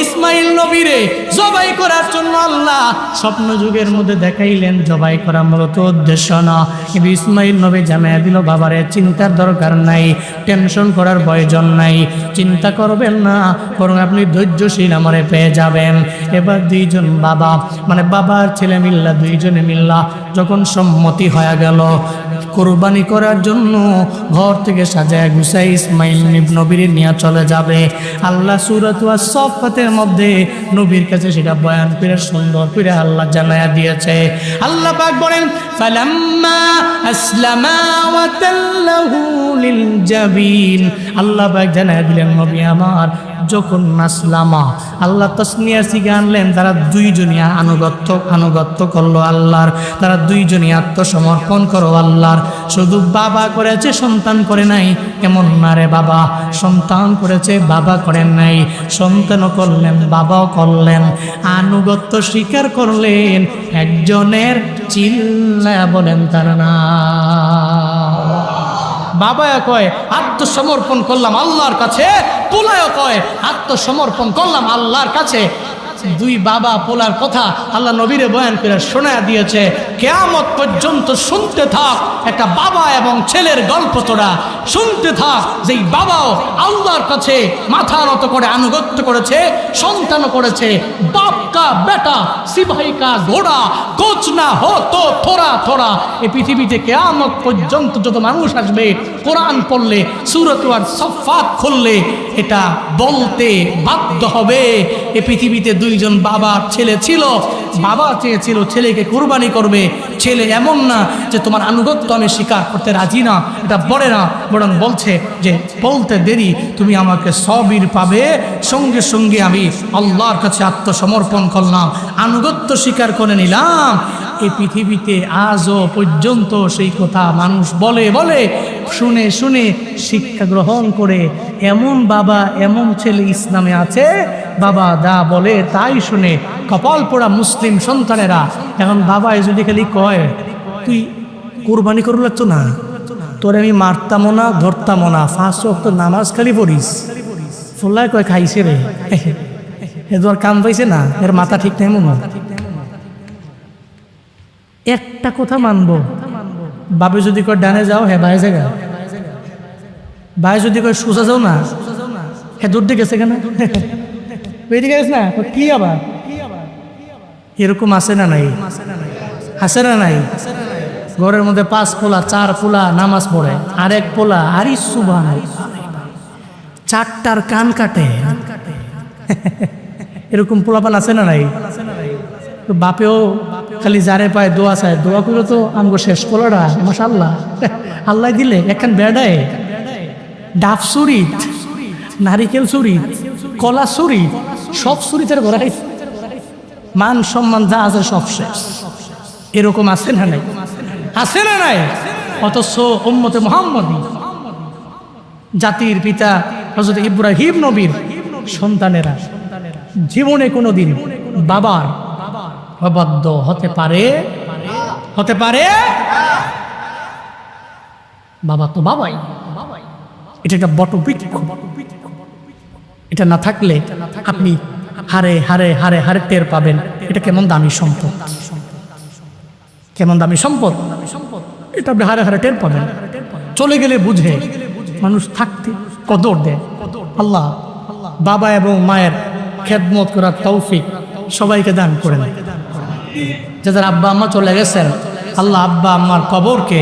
ইসমাইল নবীরে জবাই করার জন্য আল্লাহ স্বপ্ন যুগের মধ্যে দেখাইলেন। জবাই করা মূলত উদ্দেশ্য না, কিন্তু ইসমাইল নবী জানাইয়া দিল, বাবারে চিন্তার দরকার নাই, টেনশন করার প্রয়োজন নাই, চিন্তা করবেন না, বরং আপনি ধৈর্যশীল আমারে পেয়ে যাবেন। এবার দুইজন বাবা, মানে বাবার ছেলে মিল্লা, দুইজনে মিল্লা যখন সম্মতি হয়ে গেল কোরবানি করার জন্য, ঘর থেকে সাজায় গুছাই ইসমাইল নবীর নিয়ে চলে যাবে। আল্লাহ সূরাত আস-সাফফাতের মধ্যে নবীর কাছে সেটা বয়ান করে সুন্দর করে আল্লাহ জানায়া দিয়েছে। আল্লাহ পাক বলেন, ফালাম্মা আসলামা ওয়া তাল্লাহু লিল জাবিন, আল্লাহ পাক জানায়া দিলেন নবী আমার যখন নাসলামা, আল্লাহ তাসনিয়া শিখে আনলেন, তারা দুইজনই আনুগত্য করলো আল্লাহর, তারা দুইজনই আত্মসমর্পণ করো আল্লাহর। শুধু বাবা করেছে, সন্তান করে নাই এমন না রে বাবা, সন্তান করেছে বাবা করেন নাই, সন্তানও করলেন বাবাও করলেন, আনুগত্য স্বীকার করলেন। একজনের চিল্লায়া বলেন তার না, বাবা কয় আত্মসমর্পণ করলাম আল্লাহর কাছে, পোলায় কয় আত্মসমর্পণ করলাম আল্লাহর কাছে। দুই বাবা পোলার কথা আল্লাহ নবীরে বয়ান করে শোনায়া দিয়েছে। কিয়ামত পর্যন্ত শুনতে থাক একটা বাবা এবং ছেলের গল্প, তোরা শুনতে থাক যেই বাবাও আল্লাহর কাছে মাথা নত করে আনুগত্য করেছে, সন্তানও করেছে। বাপ কা বেটা সিপাহী কা ঘোড়া কোচ না হো তো থোড়া থোড়া। এই পৃথিবীতে কিয়ামত পর্যন্ত যত মানুষ আসবে, কোরআন পড়লে, সূরাত আস-সাফফাত খুললে এটা বলতে বাধ্য হবে, এই পৃথিবীতে দুই দুইজন বাবার ছেলে ছিল, বাবা চেয়েছিল ছেলেকে কুরবানি করবে, ছেলে এমন না যে তোমার আনুগত্য আমি স্বীকার করতে রাজি না, এটা বলে না, বরং বলছে যে বলতে দেরি তুমি আমাকে সবির পাবে, সঙ্গে সঙ্গে আমি আল্লাহর কাছে আত্মসমর্পণ করলাম, আনুগত্য স্বীকার করে নিলাম। এই পৃথিবীতে আজও পর্যন্ত সেই কথা মানুষ বলে বলে শুনে শুনে শিক্ষা গ্রহণ করে এমন বাবা এমন ছেলে ইসলামে আছে, বাবা দা বলে তাই শুনে কপাল পোড়া মুসলিম সন্তানেরা এখন বাবা যদি খালি কয় তুই কোরবানি করল তো না, তোরে আমি মারতামও না ধরতামও না, 5 ওয়াক্ত নামাজ খালি পড়িস, ফুল্লায় কয় খাইছে রে, এ তো আর কাম পাইছে না, এর মাথা ঠিক নেই মনে। একটা কথা মানবো, বাবা যদি কয় ডানে যাও হ্যাঁ বাইরে জায়গা, ভাই যদি কয় সোজা যাও না হ্যাঁ দূর দিকে গেছে কেন বেরিয়ে গেছে না কি আবার, এরকম আছে না নাই, আছে না নাই? ঘরের মধ্যে 5 পোলা 4 পোলা নামাজ পড়ে, আর 1 পোলা আরি সুবহানাল্লাহ 4টার কান কাটে, এরকম পোলাপান আছে না নাই? তো বাপেও খালি যারে পায় দোয়া চায়, দোয়া করলে তো আমগো শেষ পোলাটা মাশাআল্লাহ আল্লাহ দিলে একখান বেড়ায় ডাব চুরি, নারিকেল চুরি, কলা চুরি, সব চুরিতের ঘরে মান সম্মান যা আছে সব শেষ। এরকম আছে না নাই? আছে না নাই? অথচ উম্মতে মুহাম্মদী জাতির পিতা হযরত ইব্রাহিম নবীর সন্তানেরা জীবনে কোনোদিন বাবার অবাধ্য হতে পারে? হতে পারে? বাবা তো বাবাই, এটা একটা বটবৃক্ষ, এটা না থাকলে আপনি হারে হারে হারে হারে টের পাবেন এটা কেমন দামি সম্পদ, কেমন দামি সম্পদ, এটা আপনি হারে হারে টের পাবেন। চলে গেলে বুঝে মানুষ থাকতে কদর দেয়। আল্লাহ বাবা এবং মায়ের খেদমত করার তৌফিক সবাইকে দান করেন। যাদের আব্বা আম্মা চলে গেছেন, আল্লাহ আব্বা আম্মার কবরকে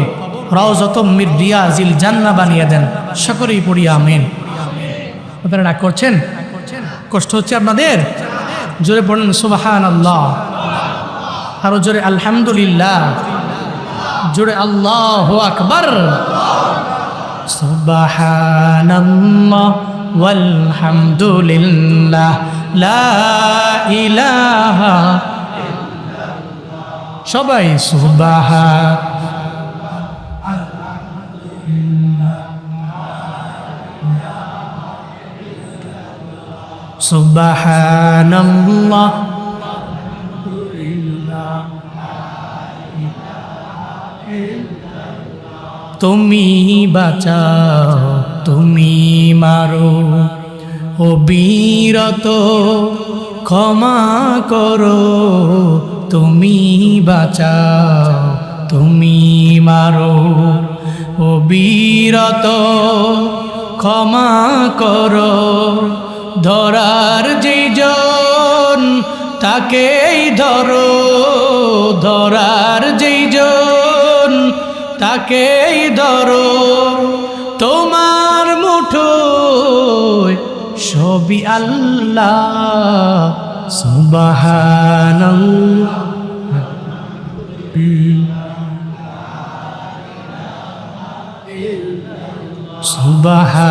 রাউযাতুম মির রিয়াজিল জান্নাহ বানিয়ে দেন, সকলেই পড়ি আমিন। আপনারা রাগ করছেন? কষ্ট হচ্ছে আপনাদের? জোরে পড়েন সুবহানাল্লাহ, আরো জোরে আলহামদুলিল্লাহ, জোরে আল্লাহু আকবার। সুবহানাল্লাহ ওয়ালহামদুলিল্লাহ লা ইলাহা, সবাই সুবহানাল্লাহ তুমি বাঁচাও তুমি মারো, অবিরত ক্ষমা করো, তুমি বাঁচাও তুমি মারো, অবিরত ক্ষমা করো, ধরার যেইজন তাকেই ধরো, ধরার যেইজন তাকেই ধরো, তোমার মুঠোয় সবই আল্লাহ। সুবহানাল্লাহ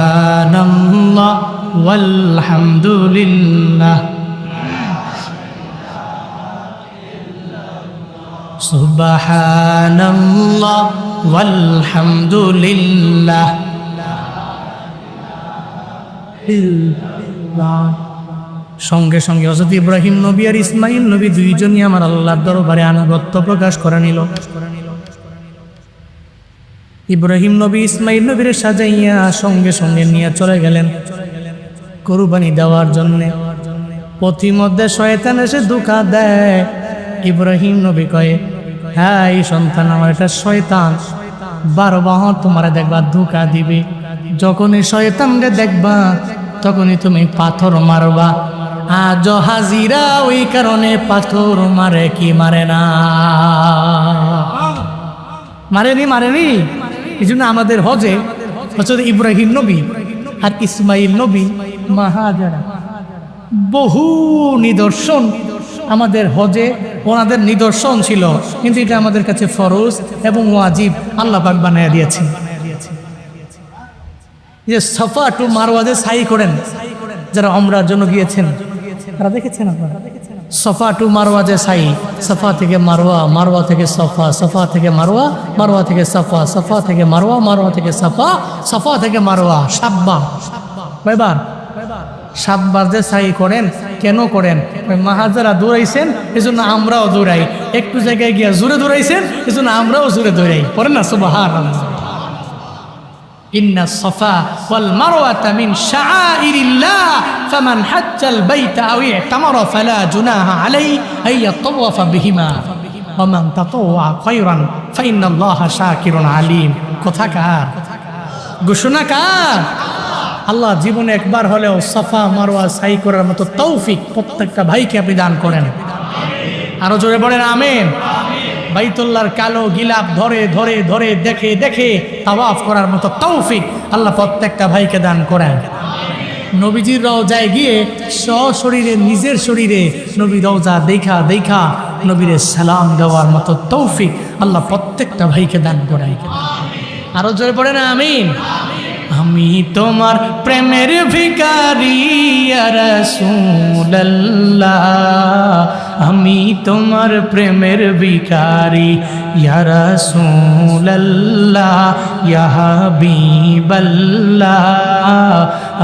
সুবহানাল্লাহ ওয়ালহামদুলিল্লাহ, সুবহানাল্লাহ ওয়ালহামদুলিল্লাহ। সঙ্গে সঙ্গে হযরত ইব্রাহিম নবী আর ইসমাইল নবী দুইজনই আমার আল্লাহর দরবারে আনুগত্য প্রকাশ করে নিল। ইব্রাহিম নবী ইসমাইল নবীর সাজাইয়া সঙ্গে সঙ্গে নিয়ে চলে গেলেন কুরবানি দেওয়ার জন্য। পথিমধ্যে শয়তান এসে ধোঁকা দেয়। ইব্রাহিম নবী কয়ে, হ্যাঁ এই সন্তান আমার, এটা শয়তান, 12 বাহন তোমার দেখবা ধোঁকা দিবে। যখনই শয়তানকে দেখবা তখনই তুমি পাথর মারবা। আজ হাজিরা ওই কারণে পাথর মারে কি মারে না? মারেনি, মারেনি। এই জন্য আমাদের হজে হচ্ছে ইব্রাহিম নবী আর ইসমাইল নবী মা হাজেরা বহু নিদর্শন আমাদের হজে ওনাদের নিদর্শন ছিল, কিন্তু এটা আমাদের কাছে ফরজ এবং ওয়াজিব আল্লাহ পাক বানায় দিয়েছে। যে সাফা টু মারওয়া যে সাই করেন, যারা উমরার জন্য গিয়েছেন তারা দেখেছেন আপনারা, সাফা টু মারওয়া যে সাই, সাফা থেকে মারওয়া, মারওয়া থেকে সাফা, সাফা থেকে মারওয়া, মারওয়া থেকে সাফা, সাফা থেকে মারওয়া, মারওয়া থেকে সাফা, সাফা থেকে মারওয়া, সাতবার। কয়বার? সাতবার যে সাই করেন। কেন করেন? ওই মাহাজারা দৌড়াইছেন, এজন্য আমরাও দৌড়াই। একটু জায়গায় গিয়া জোরে দৌড়াইছেন, এজন্য আমরাও জোরে দৌড়াই। করেন না সুবহানাল্লাহ। ইন্না সাফা ওয়াল মারওয়াতা মিন শাআইরিল্লাহ ফামান হাজ্জাল বাইতা আও ইতামারা ফালা জুনাহা আলাইহি আইয়াতাওয়াফা বিহিমা ওয়া মান তাতাওয়া খায়রান ফাইন্নাল্লাহা শাকিরুন আলিম। কথাকার ঘোষণা কার? আল্লাহ জীবনে একবার হলেও সাফা মারওয়া সাই করার মতো তৌফিক প্রত্যেকটা ভাইকে আপনি দান করেন। আরো জোরে বলেন আমিন। বাইতুল্লাহর কালো গিলাপ ধরে ধরে ধরে দেখে দেখে তাওয়াফ করার মতো তৌফিক আল্লাহ প্রত্যেকটা ভাইকে দান করেন। নবীজির রওজায় গিয়ে সশরীরে নিজের শরীরে নবী রওজা দেখা দেখা নবীরে সালাম দেওয়ার মতো তৌফিক আল্লাহ প্রত্যেকটা ভাইকে দান করেন। আরো জোরে পড়েন আমিন। আমি তোমার প্রেমের ভিখারি ইয়া রাসূলুল্লাহ, আমি তোমার প্রেমের ভিখারি ইয়া রাসূলুল্লাহ, ইয়া হাবিবাল্লাহ,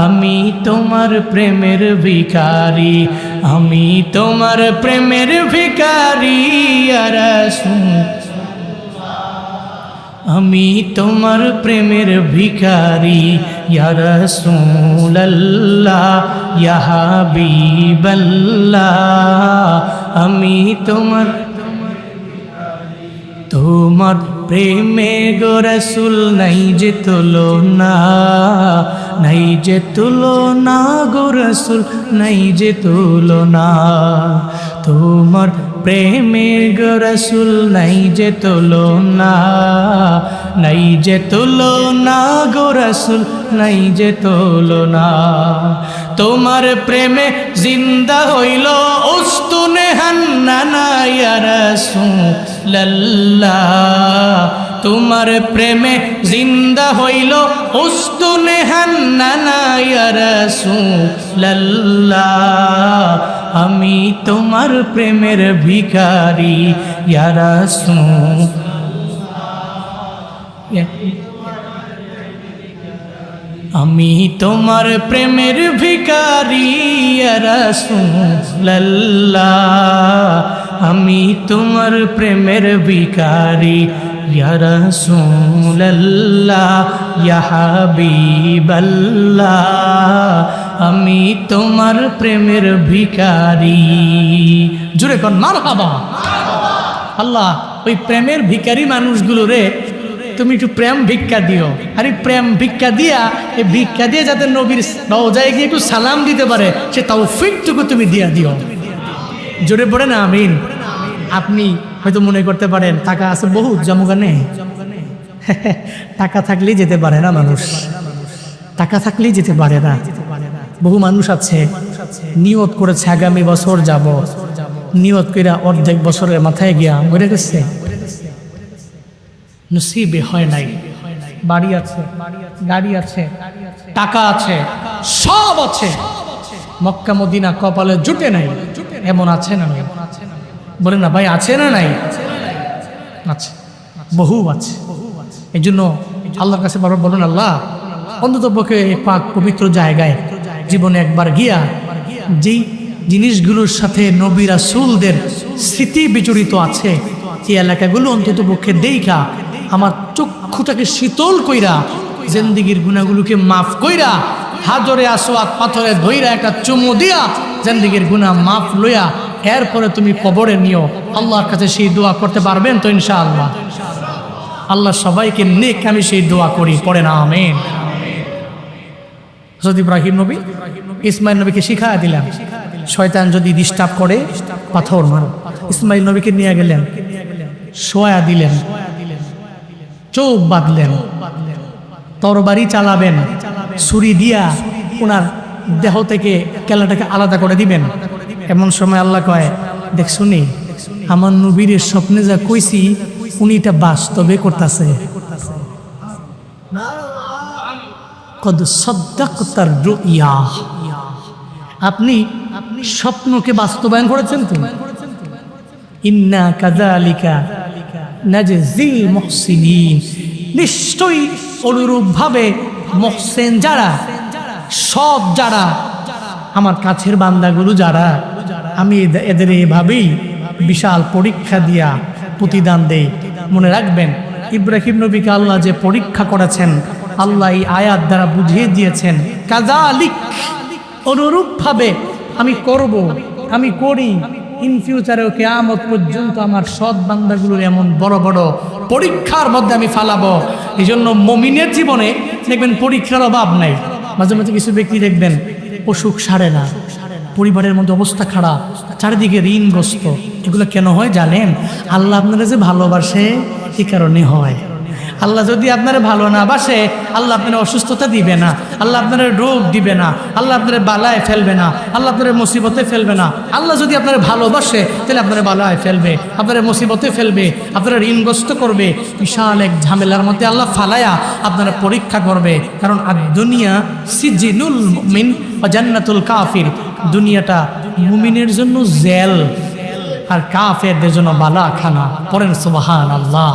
আমি তোমার প্রেমের ভিখারি, আমি তোমার প্রেমের ভিখারি ইয়া রাসূল, আমি তোমার প্রেমের ভিখারি ইয়া রাসূলুল্লাহ, ইয়া হাবিবাল্লাহ, আমি তোমার তোমার প্রেমে গো রাসূল নাই যে তুলনা, নাই যে তুলনা গো রাসূল নাই যে তুলনা, তোমার প্রেমে গো রাসূল নাই যে তুলনা, নাই যে তুলনা গো রাসূল নাই যে তুলনা, তোমার প্রেমে জিন্দা হইল উস্তুনে হান্নানা ইয়া রাসূলুল্লাহ, তোমার প্রেমে জিন্দা হইল উস্তুনে হান্নানা ইয়া রাসূলুল্লাহ, আমি তোমার প্রেমের ভিখারি ইয়া রাসূল, আমি তোমার প্রেমের ভিখারি ইয়া রাসূলুল্লাহ, আমি তোমার প্রেমের ভিখারি ইয়া রাসূলুল্লাহ, ইয়া হাবিবাল্লাহ, আমি তোমার প্রেমের ভিখারি। জোরে কোন মারহাবা। আল্লাহ ওই প্রেমের ভিখারি মানুষগুলো রে তুমি একটু প্রেম ভিক্ষা দিও, আর এই প্রেম ভিক্ষা দিয়া এই ভিক্ষা দিয়ে যাতে নবীর রওজায় গিয়ে একটু সালাম দিতে পারে সে তৌফিকটুকু তুমি দিয়া দিও। জোরে পড়ে না আমিন। আপনি হয়তো মনে করতে পারেন টাকা আছে বহুত জমগানে, টাকা থাকলেই যেতে পারে না মানুষ, টাকা থাকলেই যেতে পারে না। বহু মানুষ আছে নিয়ত করেছে আগামী বছর যাব, নিয়ত কইরা অর্ধেক বছরের মাথায় গিয়া মরে গেছে, নসিবে হয় নাই। বাড়ি আছে, গাড়ি আছে, টাকা আছে, সব আছে, মক্কা মদিনা কপালে জুটে নাই। এমন আছে না? বলেন না ভাই, আছে না নাই? আছে, বহু আছে। এই জন্য আল্লাহর কাছে বারবার বলুন, আল্লাহ অন্তত পক্ষে পাক পবিত্র জায়গায় জীবনে একবার গিয়া যেই জিনিসগুলোর সাথে নবী রাসূলদের স্মৃতি বিজড়িত আছে এই এলাকাগুলো অন্তত পক্ষে দেইখা আমার চক্ষুটাকে শীতল কইরা জিন্দেগির গুনাহগুলোকে মাফ কইরা হাজরে আসওয়াদ পাথরে ধইরা একটা চুমু দিয়া জিন্দেগির গুনাহ মাফ লইয়া এরপরে তুমি কবরে নিও। আল্লাহর কাছে সেই দোয়া করতে পারবেন তো ইনশাআল্লাহ? আল্লাহ সবাইকে নেক আমি সেই দোয়া করি, পড়েন আমিন। হযরত ইব্রাহিম নবী ইসমাইল নবীকে শিখায়া দিলেন, শয়তান যদি ডিস্টার্ব করে পাথর মারো। ইসমাইল নবীকে নিয়ে গেলেন, শোয়া দিলেন, চোখ বাঁধলেন, তরবারি চালাবেন, ছুরি দিয়া ওনার দেহ থেকে কেলাটাকে আলাদা করে দিবেন। এমন সময় আল্লাহ কয়, দেখ শুনি আমার নবীর স্বপ্নে যা কইছি উনি এটা বাস্তবে করতেছে। কদ সাদ্দাকতার রুইয়া, আপনি স্বপ্নকে বাস্তবায়ন করেছেন তো। ইন্না কাযালিকা নাজজিল মুহসিনিন, নিশ্চয়ই অনুরূপ ভাবে মুহসিন যারা, সৎ যারা, আমার কাছের বান্দাগুলো যারা, আমি এদের এভাবেই বিশাল পরীক্ষা দিয়া প্রতিদান দেই। মনে রাখবেন, ইব্রাহিম নবীকে আল্লাহ যে পরীক্ষা করেছেন, আল্লাহ এই আয়াত দ্বারা বুঝিয়ে দিয়েছেন কাযালিক, অনুরূপভাবে আমি করব, আমি করি। ইন ফিউচারেও কিয়ামত পর্যন্ত আমার সৎ বান্দাগুলোর এমন বড় বড় পরীক্ষার মধ্যে আমি ফালাবো। এই জন্য মুমিনের জীবনে দেখবেন পরীক্ষার অভাব নাই। মাঝে মাঝে কিছু ব্যক্তি দেখবেন অসুখ সারে না, পরিবারের মধ্যে অবস্থা খারাপ, চারিদিকে ঋণগ্রস্ত। এগুলো কেন হয় জানেন? আল্লাহ আপনারা যে ভালোবাসে এই কারণে হয়। আল্লাহ যদি আপনারা ভালো না বাসে, আল্লাহ আপনারা অসুস্থতা দিবে না, আল্লাহ আপনারা রোগ দিবে না, আল্লাহ আপনারা বালায় ফেলবে না, আল্লাহ আপনারা মুসিবতে ফেলবে না। আল্লাহ যদি আপনারা ভালোবাসে তাহলে আপনারা বালায় ফেলবে, আপনারা মুসিবতে ফেলবে, আপনারা ঋণগ্রস্ত করবে, বিশাল এক ঝামেলার মধ্যে আল্লাহ ফালায়া আপনারা পরীক্ষা করবে। কারণ দুনিয়া সিজিনুল মুমিন ওয়া জান্নাতুল কাফির, দুনিয়াটা মুমিনের জন্য জেল আর কাফেরদের জন্য বালাখানা। পড়েন সুবহানাল্লাহ।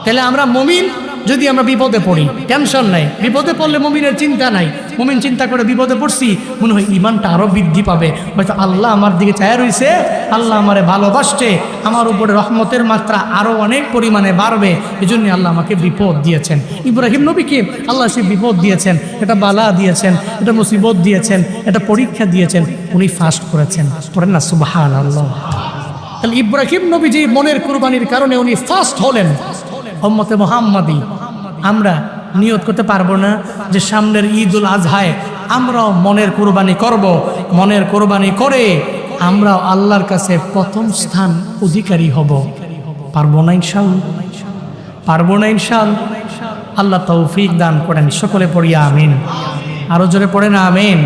তাহলে আমরা মুমিন, যদি আমরা বিপদে পড়ি টেনশন নাই, বিপদে পড়লে মুমিনের চিন্তা নাই। মুমিন চিন্তা করে বিপদে পড়ছি, মনে হয় ইমানটা আরো বৃদ্ধি পাবে, হয়তো আল্লাহ আমার দিকে চায়া রইছে, আল্লাহ আমারে ভালোবাসছে, আমার উপরে রহমতের মাত্রা আরো অনেক পরিমাণে বাড়বে, এই জন্য আল্লাহ আমাকে বিপদ দিয়েছেন। ইব্রাহিম নবীকে আল্লাহ সে বিপদ দিয়েছেন, এটা বালা দিয়েছেন, এটা মুসিবত দিয়েছেন, এটা পরীক্ষা দিয়েছেন, উনি ফাস্ট করেছেন। পড়েন না সুবহানাল্লাহ। তাহলে ইব্রাহিম নবী যে মনের কুরবানির কারণে উনি ফাস্ট হলেন। উম্মতে মুহাম্মাদি আমরা নিয়ত করতে পারবো না যে সামনের ঈদুল আজহায় আমরাও মনের কুরবানি করব, মনের কুরবানি করে আমরাও আল্লাহর কাছে প্রথম স্থান অধিকারী হব? পারবো না ইনশাআল্লাহ, পারবো না ইনশাআল্লাহ। আল্লাহ তৌফিক দান করেন। সকলে পড়ি আমিন। আরো জোরে পড়েন আমিন।